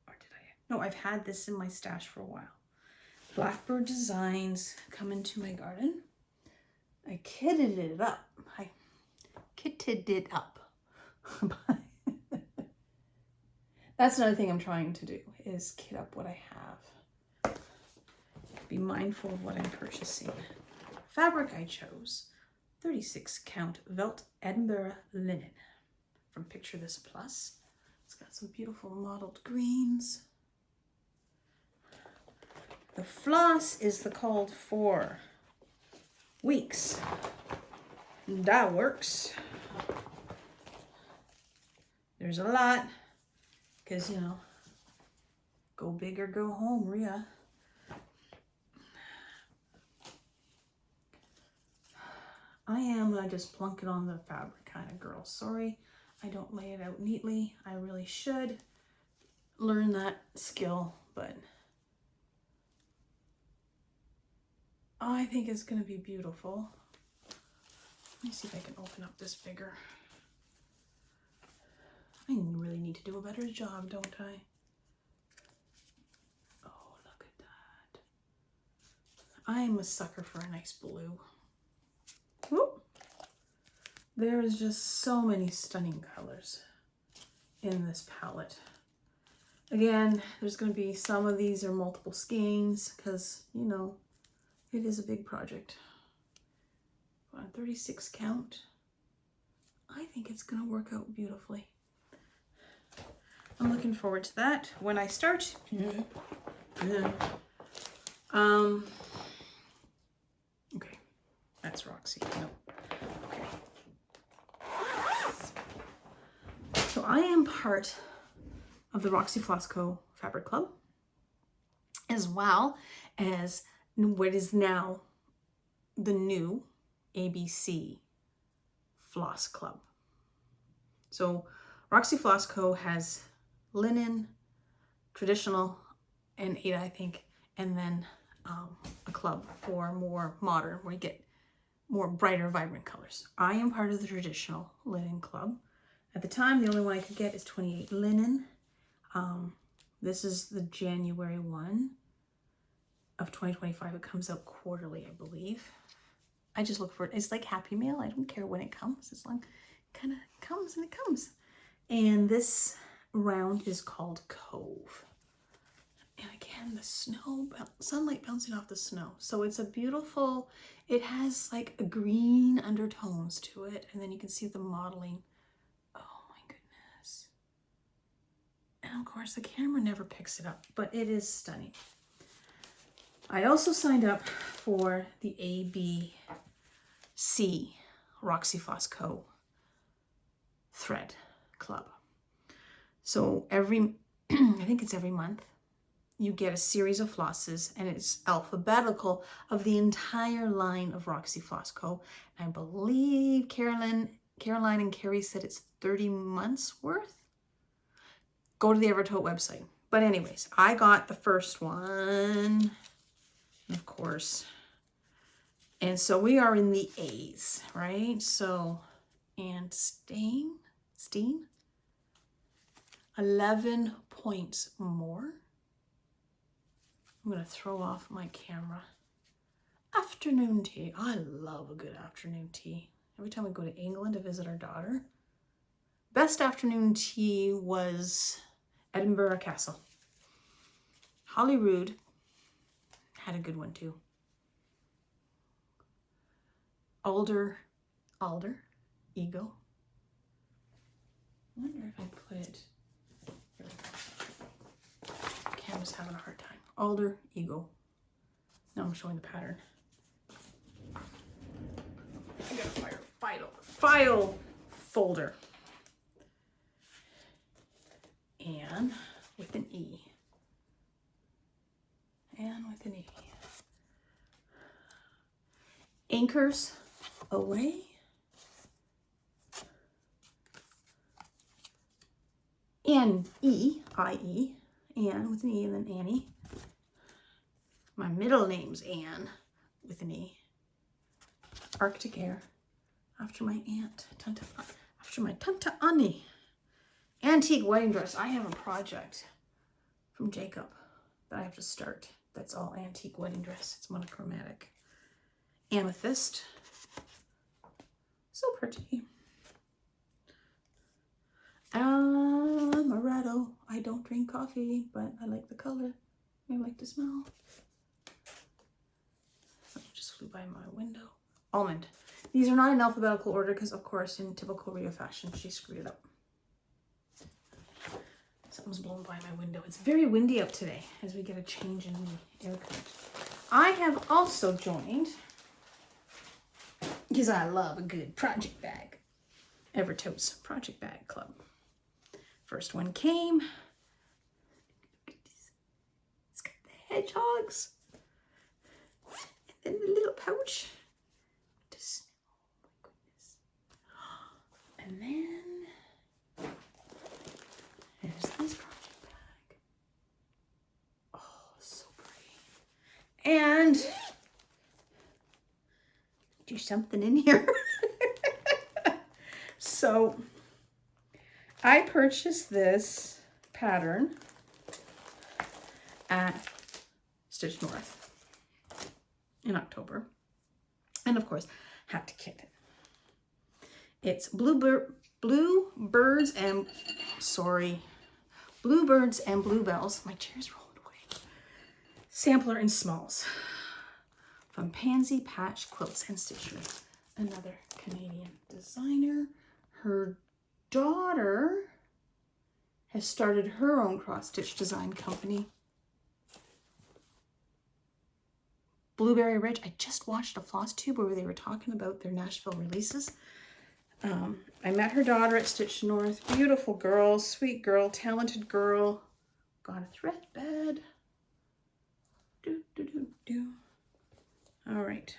Or did I? No, I've had this in my stash for a while. Blackbird Designs come into my garden. I kitted it up. That's another thing I'm trying to do, is kit up what I have. Be mindful of what I'm purchasing. Fabric I chose, 36 count Velt Edinburgh linen from Picture This Plus. It's got some beautiful mottled greens. The floss is the called for weeks. That works. There's a lot, because, you know, go big or go home, Rhea. I am just plunk it on the fabric kind of girl. Sorry, I don't lay it out neatly. I really should learn that skill, but I think it's going to be beautiful. Let me see if I can open up this bigger. I really need to do a better job, don't I? Oh, look at that. I am a sucker for a nice blue. Whoop. There's just so many stunning colors in this palette. Again, there's going to be some of these are multiple skeins because, you know, it is a big project. On 36 count, I think it's going to work out beautifully. I'm looking forward to that when I start. Okay, that's Roxy. No. Okay. So I am part of the Roxy Floss Co. Fabric Club, as well as what is now the new ABC Floss Club. So Roxy Floss Co. has linen, traditional, and Ada, I think, and then a club for more modern, where you get more brighter, vibrant colors. I am part of the traditional linen club. At the time, the only one I could get is 28 linen. This is the January one of 2025. It comes out quarterly, I believe. I just look for it. It's like Happy Meal. I don't care when it comes. As long it kind of comes and it comes. And this round is called Cove. And again, the snow, sunlight bouncing off the snow. So it's a beautiful, it has like a green undertones to it. And then you can see the modeling. Oh my goodness. And of course the camera never picks it up, but it is stunning. I also signed up for the ABC Roxy Floss Co. thread club. So every, I think it's every month, you get a series of flosses, and it's alphabetical of the entire line of Roxy Floss Co. And I believe Caroline and Carrie said it's 30 months worth. Go to the Evertote website. But anyways, I got the first one, of course. And so we are in the A's, right? So, and Steen, 11 points more. I'm going to throw off my camera. Afternoon tea. I love a good afternoon tea. Every time we go to England to visit our daughter. Best afternoon tea was Edinburgh Castle. Holyrood had a good one too. Alder, Ego. I wonder if I put it. Camera's having a hard time. Alder, Ego. Now I'm showing the pattern. I got a file folder. And with an E. And with an E. Anchors away. N-E-I-E. Anne with an E, and then Annie. My middle name's Anne with an E. Arctic Air. After my aunt. After my Tanta Annie. Antique wedding dress. I have a project from Jacob that I have to start. That's all antique wedding dress. It's monochromatic. Amethyst. So pretty. Amaretto. I don't drink coffee, but I like the color. I like the smell. Something just flew by my window. Almond. These are not in alphabetical order because, of course, in typical Rio fashion, she screwed it up. Something's blown by my window. It's very windy up today as we get a change in the air current. I have also joined, because I love a good project bag, Evertote's Project Bag Club. First one came. It's got the hedgehogs. And then the little pouch. Just, oh my goodness. And then there's this project bag. Oh, so pretty. And do something in here. So I purchased this pattern at Stitch North in October, and of course had to kit it. It's bluebirds and bluebells. My chair's rolling away. Sampler in smalls from Pansy Patch Quilts and Stitchery, another Canadian designer. Her daughter has started her own cross-stitch design company. Blueberry Ridge. I just watched a FlossTube where they were talking about their Nashville releases. I met her daughter at Stitch North. Beautiful girl, sweet girl, talented girl. Got a thread bed. All right.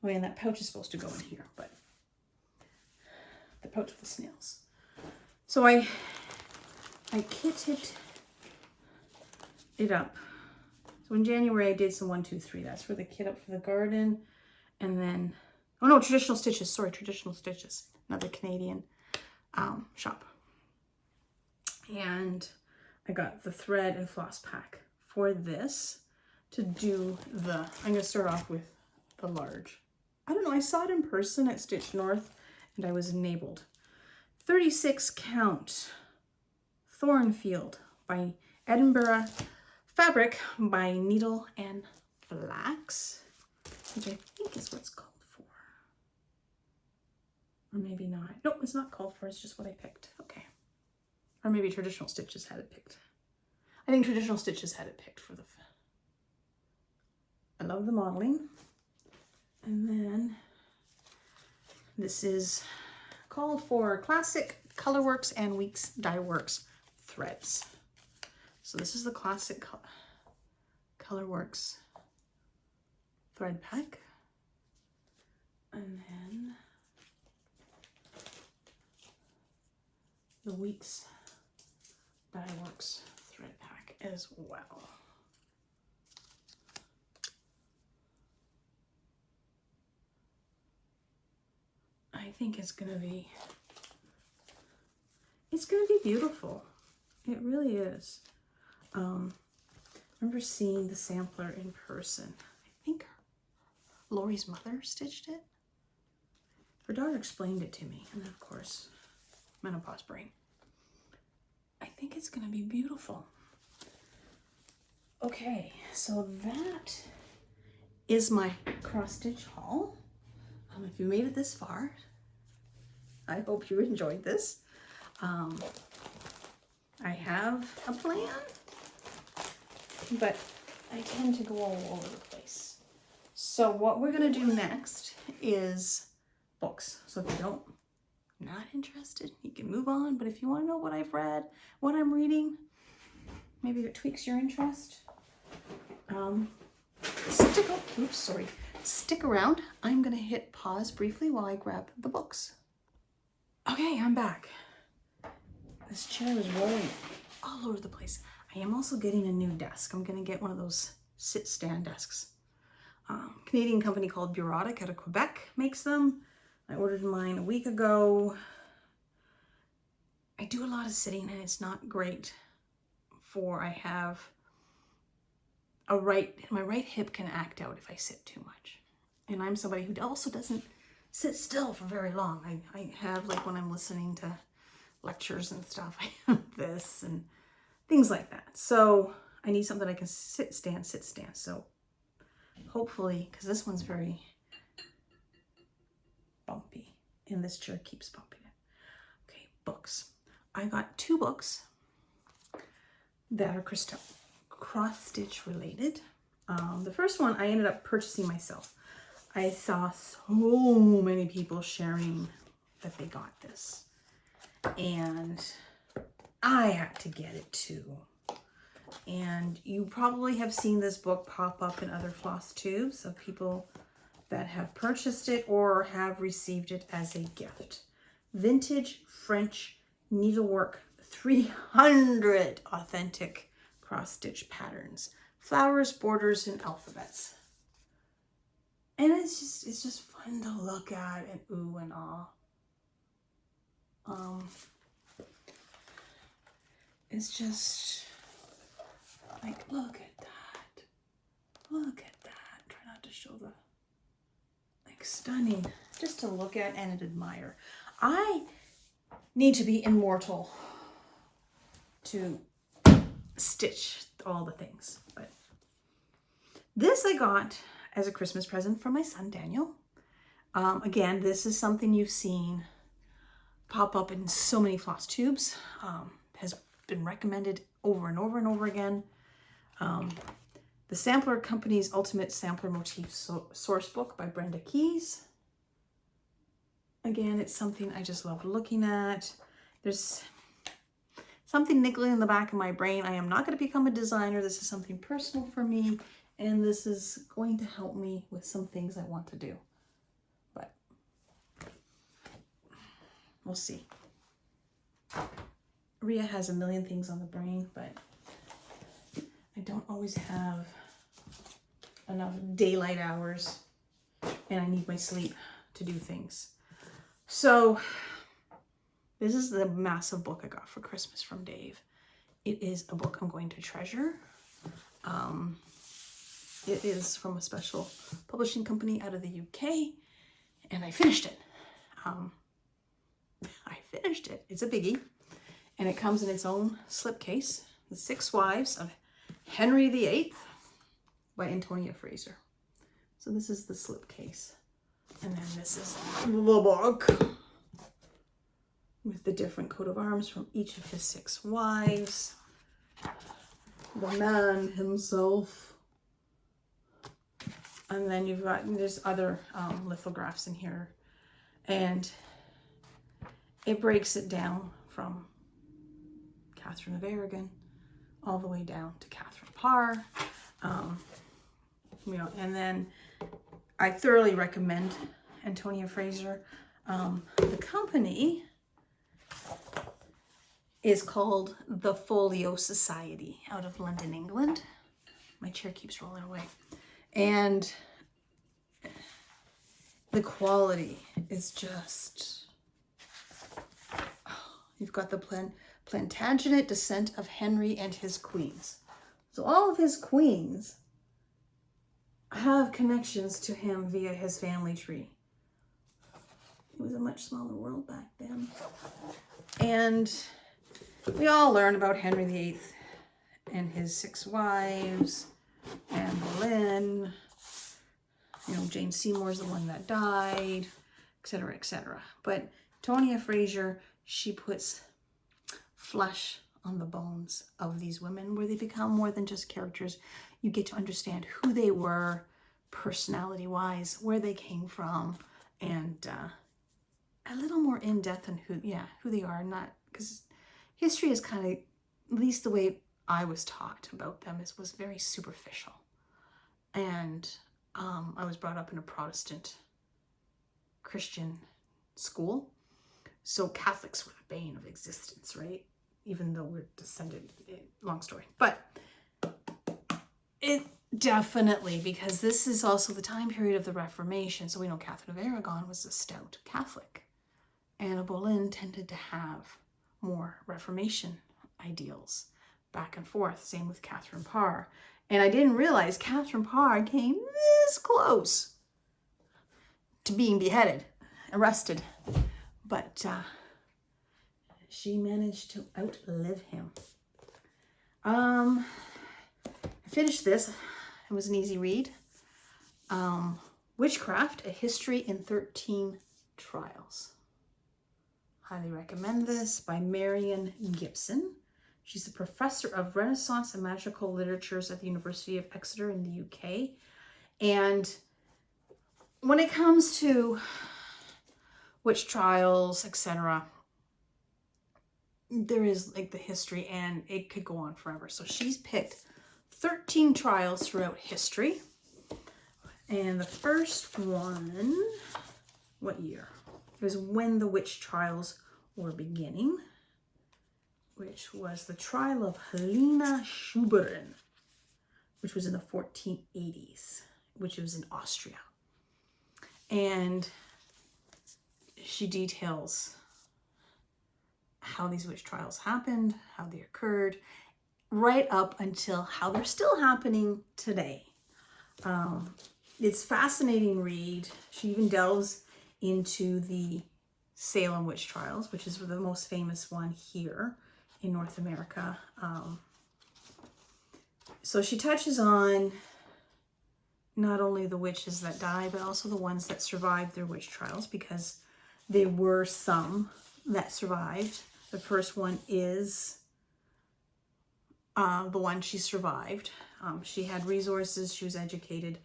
Oh, and that pouch is supposed to go in here, but the pouch with the snails. So I kitted it up. So in January I did some 1, 2, 3. That's for the kit up for the garden. And then, oh no, Traditional Stitches. Sorry, Traditional Stitches. Another Canadian shop. And I got the thread and floss pack for this to do the, I'm going to start off with the large. I don't know, I saw it in person at Stitch North and I was enabled. 36 count Thornfield by Edinburgh Fabric by Needle and Flax, which I think is what it's called for. Or maybe not. No, it's not called for, it's just what I picked. Okay. Or maybe Traditional Stitches had it picked. I think Traditional Stitches had it picked for the... I love the modeling. And then this is called for Classic Colorworks and Weeks Dye Works threads. So this is the Classic Colorworks thread pack. And then the Weeks Dye Works thread pack as well. I think it's gonna be beautiful. It really is. I remember seeing the sampler in person. I think Lori's mother stitched it. Her daughter explained it to me, and then of course, menopause brain. I think it's gonna be beautiful. Okay, so that is my cross stitch haul. If you made it this far, I hope you enjoyed this. I have a plan, but I tend to go all over the place. So what we're gonna do next is books. So if you not interested, you can move on. But if you want to know what I've read, what I'm reading, maybe it tweaks your interest. Stick around. I'm gonna hit pause briefly while I grab the books. Okay, I'm back. This chair is rolling all over the place. I am also getting a new desk. I'm gonna get one of those sit-stand desks. Canadian company called Bureautic out of Quebec makes them. I ordered mine a week ago. I do a lot of sitting and it's not great I have my right hip can act out if I sit too much. And I'm somebody who also doesn't sit still for very long. I have, like when I'm listening to lectures and stuff, I have this and things like that. So I need something I can sit, stand. So hopefully, because this one's very bumpy and this chair keeps bumping it. Okay, books. I got 2 books that are cross-stitch related. The first one I ended up purchasing myself. I saw so many people sharing that they got this, and I had to get it too. And you probably have seen this book pop up in other FlossTubes of people that have purchased it or have received it as a gift. Vintage French Needlework 300 authentic cross-stitch patterns, flowers, borders, and alphabets. And it's just fun to look at and ooh and ah. It's just like, look at that. Look at that. Try not to show the, like, stunning, just to look at and admire. I need to be immortal to stitch all the things, but this I got as a Christmas present from my son Daniel. Again, this is something you've seen pop up in so many FlossTubes. Has been recommended over and over and over again. The Sampler Company's Ultimate Sampler Motif Source Book by Brenda Keys. again, it's something I just love looking at. There's something niggling in the back of my brain. I am not going to become a designer. This is something personal for me, and this is going to help me with some things I want to do. But we'll see. Rhea has a million things on the brain, but I don't always have enough daylight hours, and I need my sleep to do things. So this is the massive book I got for Christmas from Dave. It is a book I'm going to treasure. It is from a special publishing company out of the UK, and I finished it. It's a biggie, and it comes in its own slipcase. The 6 Wives of Henry VIII by Antonia Fraser. So this is the slipcase, and then this is the book with the different coat of arms from each of his 6 wives, the man himself, and then there's other lithographs in here, and it breaks it down from Catherine of Aragon all the way down to Catherine Parr, and then I thoroughly recommend Antonia Fraser. The company is called the Folio Society out of London, England. My chair keeps rolling away. And the quality is just, you've got the Plantagenet descent of Henry and his queens. So all of his queens have connections to him via his family tree. It was a much smaller world back then. And we all learn about Henry VIII and his 6 wives, Anne Boleyn, Jane Seymour's the one that died, etc., etc. But Antonia Fraser, she puts flesh on the bones of these women, where they become more than just characters. You get to understand who they were, personality-wise, where they came from, and a little more in-depth on who they are. Not because history is kind of, at least the way I was taught about them, was very superficial. And I was brought up in a Protestant Christian school, so Catholics were the bane of existence, right? Even though we're descended, long story. But it definitely, because this is also the time period of the Reformation, so we know Catherine of Aragon was a stout Catholic. Anne Boleyn tended to have more Reformation ideals back and forth. Same with Catherine Parr. And I didn't realize Catherine Parr came this close to being beheaded, arrested. But she managed to outlive him. I finished this. It was an easy read. Witchcraft, A History in 13 Trials. Highly recommend this, by Marion Gibson. She's a professor of Renaissance and Magical Literatures at the University of Exeter in the UK. And when it comes to witch trials, etc., there is like the history, and it could go on forever. So she's picked 13 trials throughout history. And the first one, what year? It was when the witch trials were beginning, which was the trial of Helena Schuberin, which was in the 1480s, which was in Austria. And she details how these witch trials happened, how they occurred, right up until how they're still happening today. It's fascinating read. She even delves into the Salem witch trials, which is the most famous one here in North America. So she touches on not only the witches that died, but also the ones that survived their witch trials, because there were some that survived. The first one is the one she survived. She had resources, she was educated,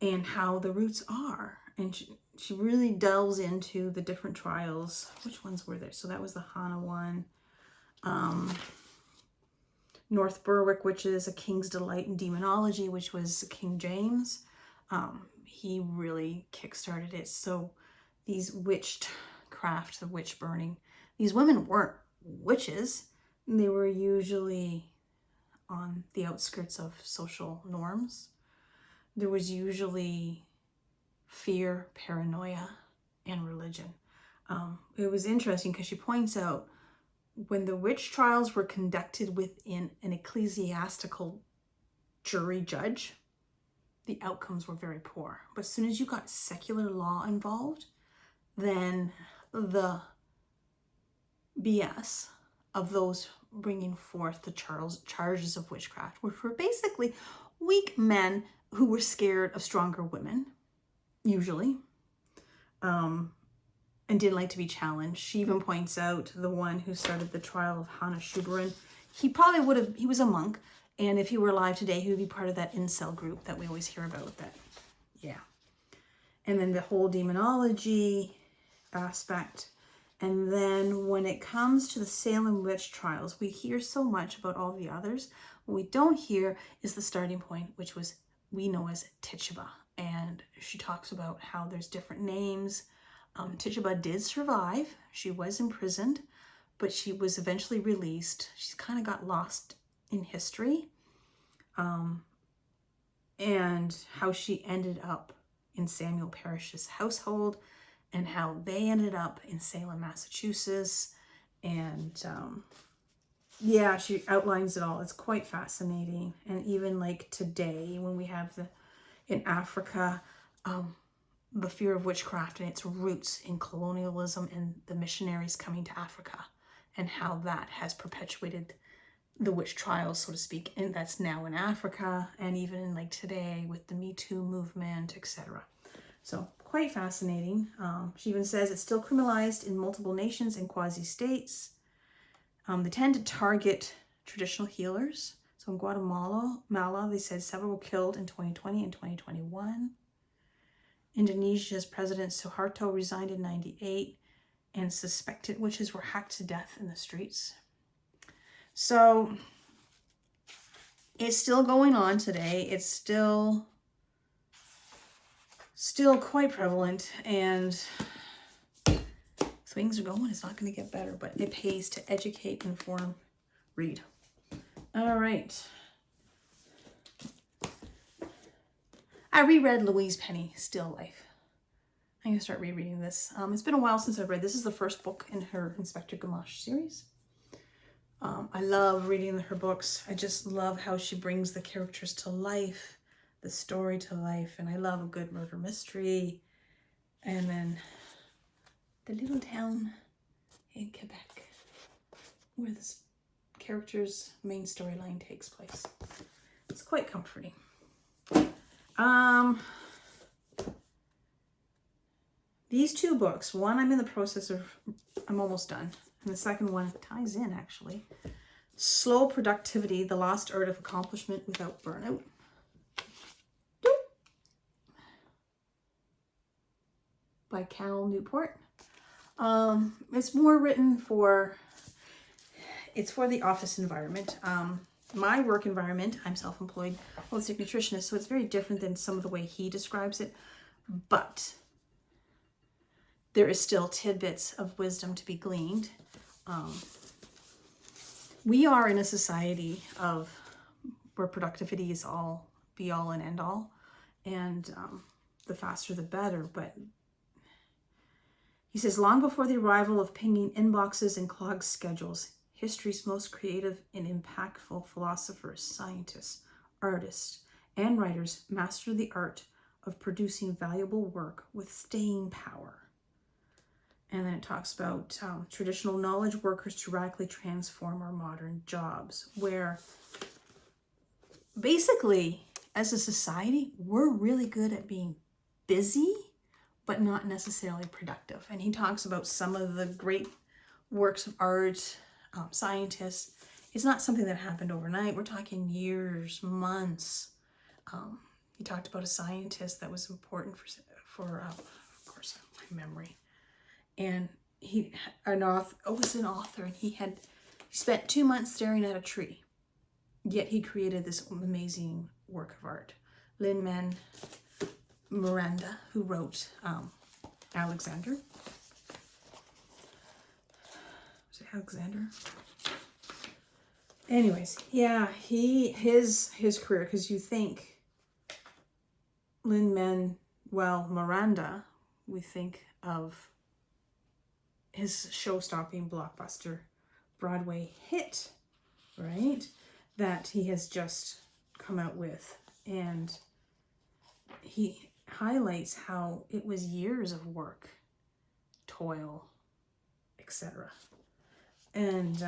and how the roots are. And she really delves into the different trials. Which ones were there? So that was the Hannah one. North Berwick, which is A King's Delight in Demonology, which was King James. He really kickstarted it. So these witchcraft, the witch burning, these women weren't witches. They were usually on the outskirts of social norms. There was usually fear, paranoia, and religion. It was interesting because she points out when the witch trials were conducted within an ecclesiastical jury judge, the outcomes were very poor. But as soon as you got secular law involved, then the BS of those bringing forth the charges of witchcraft, which were basically weak men who were scared of stronger women, usually, and didn't like to be challenged. She even points out the one who started the trial of Hannah Schuberin. He was a monk, and if he were alive today, he would be part of that incel group that we always hear about. That, yeah. And then the whole demonology aspect. And then when it comes to the Salem witch trials, we hear so much about all the others. What we don't hear is the starting point, which we know as Tituba. And she talks about how there's different names. Tituba did survive. She was imprisoned, but she was eventually released. She kind of got lost in history. And how she ended up in Samuel Parrish's household, and how they ended up in Salem, Massachusetts. And yeah, she outlines it all. It's quite fascinating. And even like today, when we have in Africa, the fear of witchcraft and its roots in colonialism and the missionaries coming to Africa, and how that has perpetuated the witch trials, so to speak, and that's now in Africa, and even like today with the Me Too movement, etc. So quite fascinating. She even says it's still criminalized in multiple nations and quasi-states. They tend to target traditional healers. So in Guatemala, they said several were killed in 2020 and 2021. Indonesia's President Suharto resigned in 1998, and suspected witches were hacked to death in the streets. So it's still going on today. It's still quite prevalent, and things are going. It's not going to get better, but it pays to educate, inform, read. All right. I reread Louise Penny, Still Life. I'm going to start rereading this. It's been a while since I've read. This is the first book in her Inspector Gamache series. I love reading her books. I just love how she brings the characters to life, the story to life, and I love a good murder mystery. And then the little town in Quebec where this character's main storyline takes place. It's quite comforting. These two books, one I'm in the process of, I'm almost done. And the second one ties in, actually. Slow Productivity, The Lost Art of Accomplishment Without Burnout. By Cal Newport. It's more written for the office environment. My work environment, I'm self-employed holistic nutritionist, so it's very different than some of the way he describes it. But there is still tidbits of wisdom to be gleaned. We are in a society where productivity is all be all and end all, and the faster the better. But he says, long before the arrival of pinging inboxes and clogged schedules, history's most creative and impactful philosophers, scientists, artists, and writers mastered the art of producing valuable work with staying power. And then it talks about traditional knowledge workers to radically transform our modern jobs, where basically, as a society, we're really good at being busy, but not necessarily productive. And he talks about some of the great works of art, scientists. It's not something that happened overnight. We're talking years, months. He talked about a scientist that was important for of course, memory. And he was an author, and he spent 2 months staring at a tree. Yet he created this amazing work of art. Lin-Manuel Miranda, who wrote Alexander. Was it Alexander? Anyways, yeah, his career, because you think Lin-Manuel Miranda, we think of his show-stopping blockbuster Broadway hit, right? That he has just come out with. And he highlights how it was years of work, toil, etc. And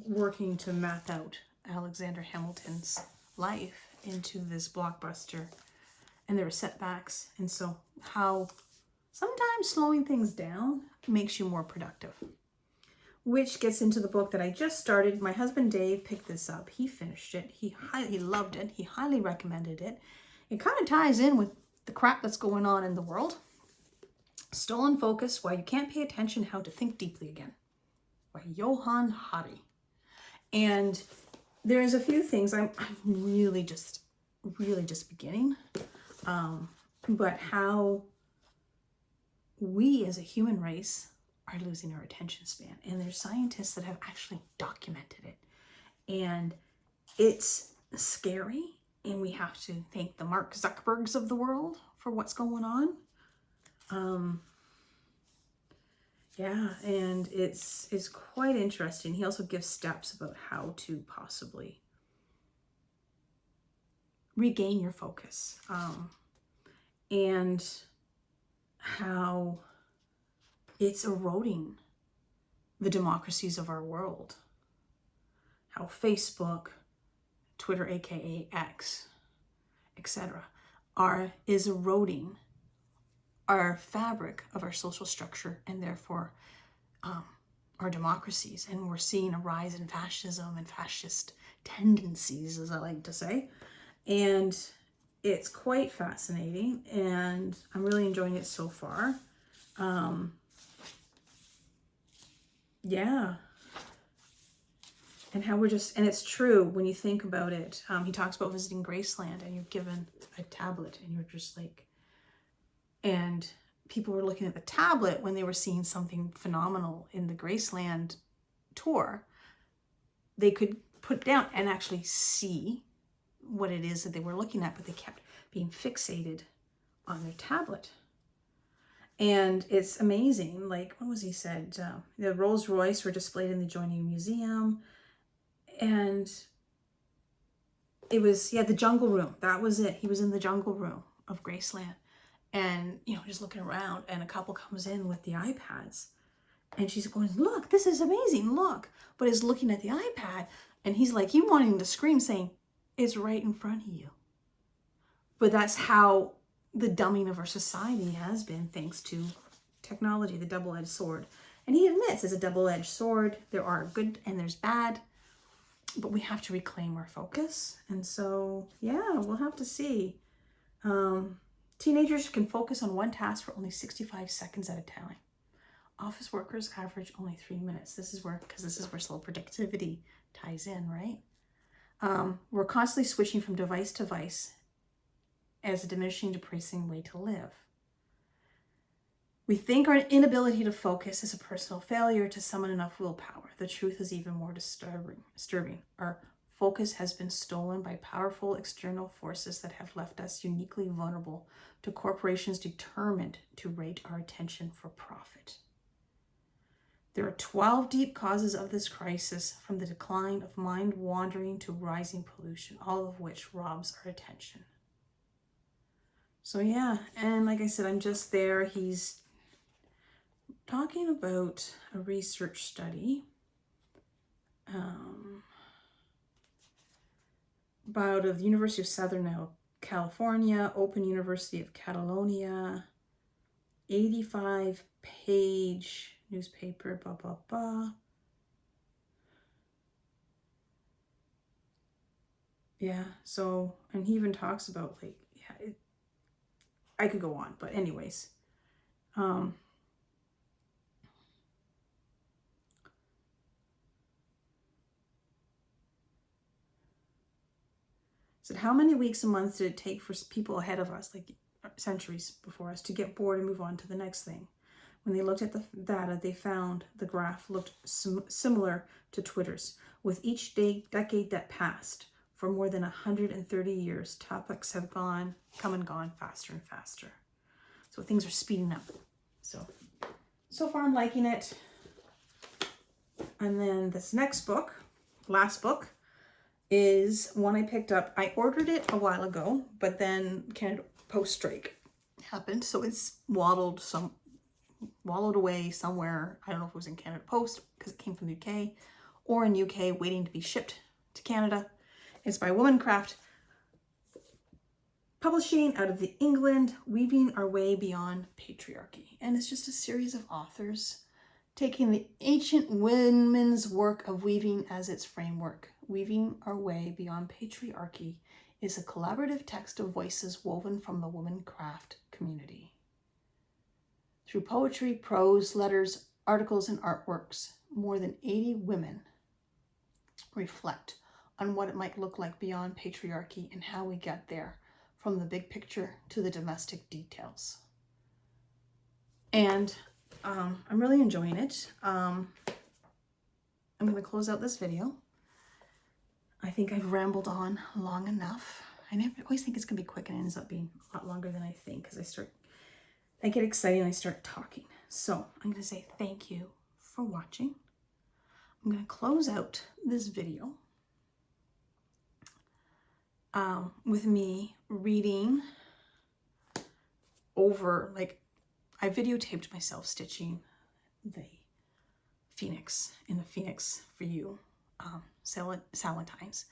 working to map out Alexander Hamilton's life into this blockbuster. And there were setbacks. And so how sometimes slowing things down makes you more productive. Which gets into the book that I just started. My husband Dave picked this up. He finished it. He loved it. He highly recommended it. It kind of ties in with the crap that's going on in the world. Stolen Focus, Why You Can't Pay Attention, How to Think Deeply Again, by Johann Hari. And there's a few things I'm really just beginning. But how we as a human race are losing our attention span. And there's scientists that have actually documented it. And it's scary. And we have to thank the Mark Zuckerbergs of the world for what's going on. Yeah, and it's quite interesting. He also gives steps about how to possibly regain your focus. And how it's eroding the democracies of our world. How Facebook, Twitter, aka X, etc., is eroding our fabric of our social structure and therefore our democracies. And we're seeing a rise in fascism and fascist tendencies, as I like to say. And it's quite fascinating, and I'm really enjoying it so far. Yeah. And how we're just, and it's true when you think about it. He talks about visiting Graceland, and you're given a tablet, and you're just like, and people were looking at the tablet when they were seeing something phenomenal in the Graceland tour. They could put down and actually see what it is that they were looking at, but they kept being fixated on their tablet. And it's amazing. Like, what was he said? The Rolls Royce were displayed in the adjoining museum. And it was, the jungle room. That was it. He was in the jungle room of Graceland. And, just looking around, and a couple comes in with the iPads. And she's going, look, this is amazing, look. But is looking at the iPad, and he's like, you wanting to scream, saying, it's right in front of you. But that's how the dumbing of our society has been, thanks to technology, the double-edged sword. And he admits it's a double-edged sword. There are good and there's bad, but we have to reclaim our focus. And so, we'll have to see. Teenagers can focus on one task for only 65 seconds at a time. Office workers average only 3 minutes. This is where slow productivity ties in, right? We're constantly switching from device to device as a diminishing, depressing way to live. We think our inability to focus is a personal failure to summon enough willpower. The truth is even more disturbing. Our focus has been stolen by powerful external forces that have left us uniquely vulnerable to corporations determined to rate our attention for profit. There are 12 deep causes of this crisis, from the decline of mind wandering to rising pollution, all of which robs our attention. So and like I said, I'm just there. He's talking about a research study about the University of Southern California, Open University of Catalonia, 85-page newspaper, blah, blah, blah. Yeah, so, and he even talks about, like, I could go on, but anyways, said, how many weeks and months did it take for people ahead of us, like centuries before us, to get bored and move on to the next thing? When they looked at the data, they found the graph looked similar to Twitter's. With each decade that passed, for more than 130 years, topics have come and gone faster and faster. So things are speeding up. So far I'm liking it. And then this next book, last book, is one I picked up. I ordered it a while ago, but then Canada Post strike happened, so it's wallowed away somewhere. I don't know if it was in Canada Post because it came from the UK, or in UK waiting to be shipped to Canada. It's by Womancraft Publishing out of the England, Weaving Our Way Beyond Patriarchy. And it's just a series of authors taking the ancient women's work of weaving as its framework. Weaving Our Way Beyond Patriarchy is a collaborative text of voices woven from the Womancraft community. Through poetry, prose, letters, articles, and artworks, more than 80 women reflect on what it might look like beyond patriarchy and how we get there, from the big picture to the domestic details. And I'm really enjoying it. I'm going to close out this video. I think I've rambled on long enough. I always think it's going to be quick, and it ends up being a lot longer than I think because I get excited and I start talking. So I'm going to say thank you for watching. I'm going to close out this video with me reading over, like, I videotaped myself stitching the Phoenix in the Phoenix for You Salentines,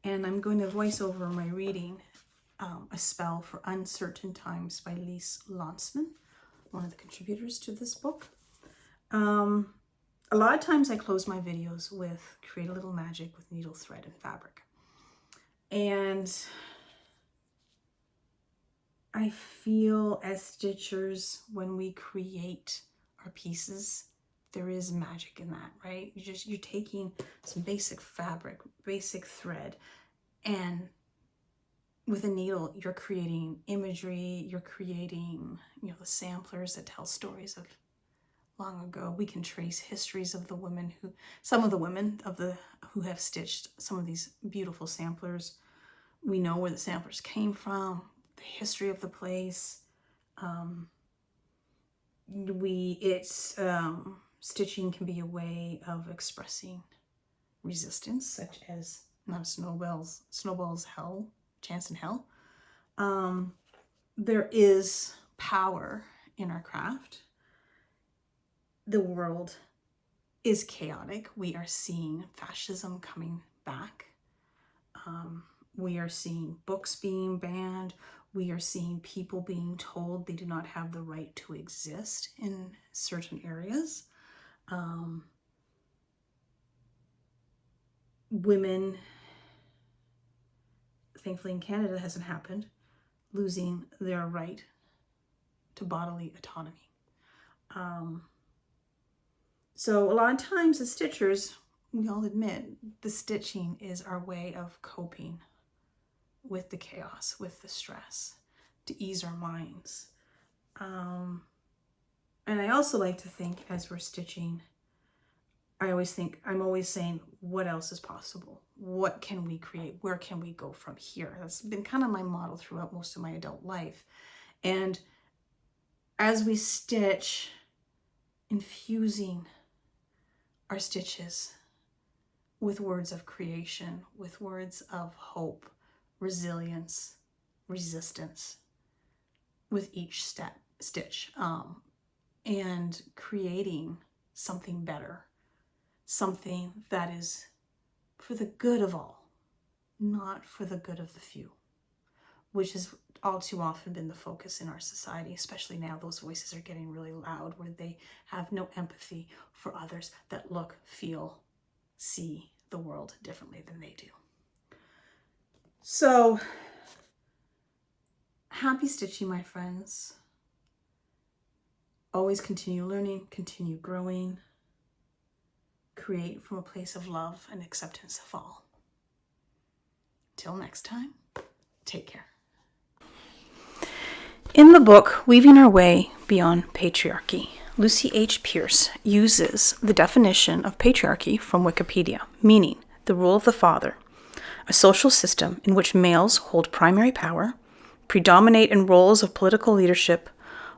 and I'm going to voice over my reading A Spell for Uncertain Times by Lise Lonsman, one of the contributors to this book. A lot of times I close my videos with create a little magic with needle, thread, and fabric. And I feel as stitchers, when we create our pieces, there is magic in that, right? You're taking some basic fabric, basic thread, and with a needle, you're creating imagery, you're creating, the samplers that tell stories of long ago. We can trace histories of the women some of the women who have stitched some of these beautiful samplers. We know where the samplers came from, the history of the place. Stitching can be a way of expressing resistance, such as not snowball's hell, chance in hell. There is power in our craft. The world is chaotic. We are seeing fascism coming back. We are seeing books being banned. We are seeing people being told they do not have the right to exist in certain areas. Women, thankfully in Canada it hasn't happened, losing their right to bodily autonomy. So a lot of times as stitchers, we all admit the stitching is our way of coping with the chaos, with the stress, to ease our minds. And I also like to think as we're stitching, I'm always saying, what else is possible? What can we create? Where can we go from here? That's been kind of my model throughout most of my adult life. And as we stitch, infusing our stitches with words of creation, with words of hope, resilience, resistance, with each stitch, and creating something better, something that is for the good of all, not for the good of the few, which has all too often been the focus in our society, especially now. Those voices are getting really loud, where they have no empathy for others that look, feel, see the world differently than they do. So, happy stitching, my friends. Always continue learning, continue growing. Create from a place of love and acceptance of all. Till next time. Take care. In the book, Weaving Our Way Beyond Patriarchy, Lucy H. Pierce uses the definition of patriarchy from Wikipedia, meaning the rule of the father, a social system in which males hold primary power, predominate in roles of political leadership,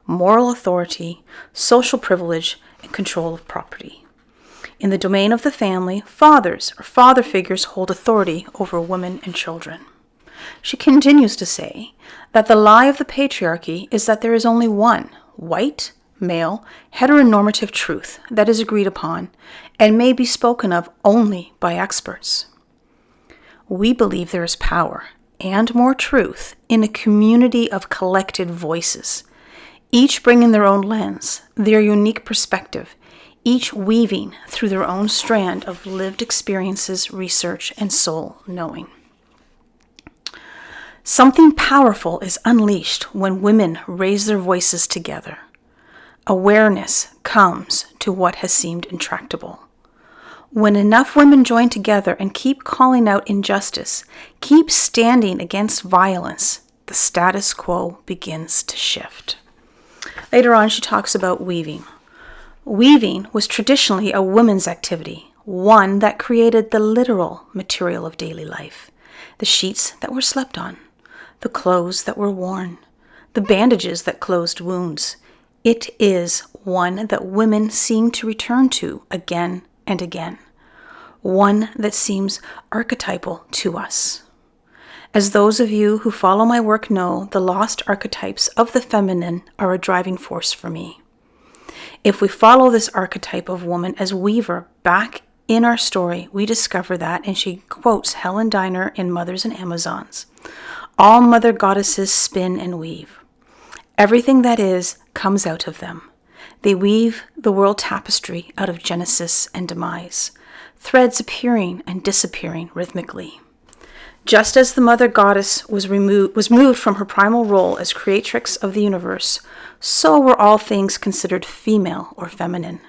moral authority, social privilege, and control of property. In the domain of the family, fathers or father figures hold authority over women and children. She continues to say that the lie of the patriarchy is that there is only one white, male, heteronormative truth that is agreed upon and may be spoken of only by experts. We believe there is power and more truth in a community of collected voices, each bringing their own lens, their unique perspective, each weaving through their own strand of lived experiences, research, and soul knowing. Something powerful is unleashed when women raise their voices together. Awareness comes to what has seemed intractable. When enough women join together and keep calling out injustice, keep standing against violence, the status quo begins to shift. Later on, she talks about weaving. Weaving was traditionally a woman's activity, one that created the literal material of daily life, the sheets that were slept on, the clothes that were worn, the bandages that closed wounds. It is one that women seem to return to again and again, one that seems archetypal to us. As those of you who follow my work know, the lost archetypes of the feminine are a driving force for me. If we follow this archetype of woman as weaver back in our story, we discover that, and she quotes Helen Diner in Mothers and Amazons, all mother goddesses spin and weave. Everything that is comes out of them. They weave the world tapestry out of genesis and demise, threads appearing and disappearing rhythmically. Just as the mother goddess was moved from her primal role as creatrix of the universe, so were all things considered female or feminine.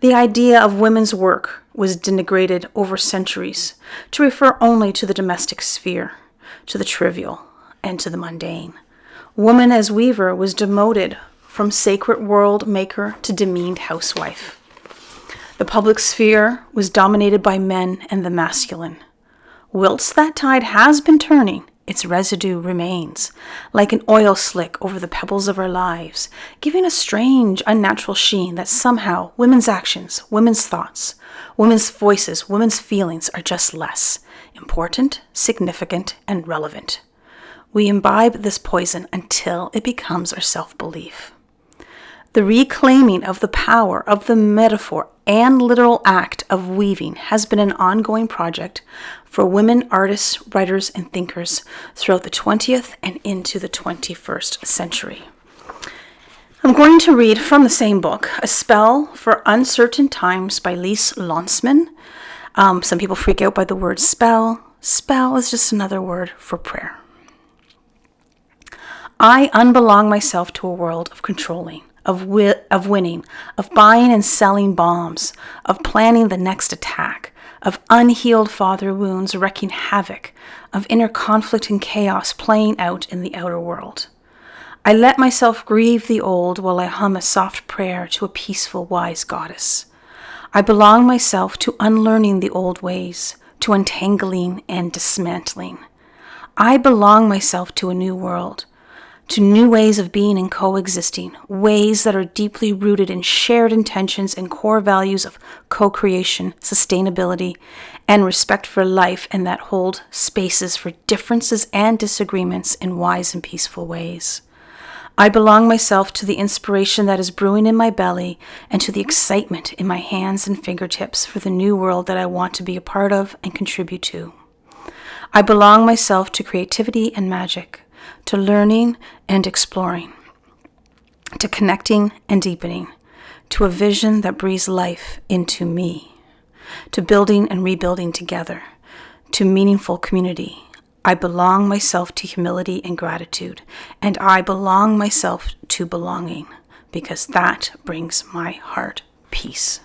The idea of women's work was denigrated over centuries to refer only to the domestic sphere, to the trivial, and to the mundane. Woman as weaver was demoted from sacred world maker to demeaned housewife. The public sphere was dominated by men and the masculine. Whilst that tide has been turning, its residue remains, like an oil slick over the pebbles of our lives, giving a strange, unnatural sheen that somehow women's actions, women's thoughts, women's voices, women's feelings are just less important, significant, and relevant. We imbibe this poison until it becomes our self-belief. The reclaiming of the power of the metaphor and literal act of weaving has been an ongoing project for women artists, writers, and thinkers throughout the 20th and into the 21st century. I'm going to read from the same book, A Spell for Uncertain Times by Lise Lonsman. Some people freak out by the word spell. Spell is just another word for prayer. I unbelong myself to a world of controlling, of winning, of buying and selling bombs, of planning the next attack, of unhealed father wounds wreaking havoc, of inner conflict and chaos playing out in the outer world. I let myself grieve the old while I hum a soft prayer to a peaceful, wise goddess. I belong myself to unlearning the old ways, to untangling and dismantling. I belong myself to a new world, to new ways of being and coexisting, ways that are deeply rooted in shared intentions and core values of co-creation, sustainability, and respect for life, and that hold spaces for differences and disagreements in wise and peaceful ways. I belong myself to the inspiration that is brewing in my belly and to the excitement in my hands and fingertips for the new world that I want to be a part of and contribute to. I belong myself to creativity and magic, to learning and exploring, to connecting and deepening, to a vision that breathes life into me, to building and rebuilding together, to meaningful community. I belong myself to humility and gratitude, and I belong myself to belonging, because that brings my heart peace.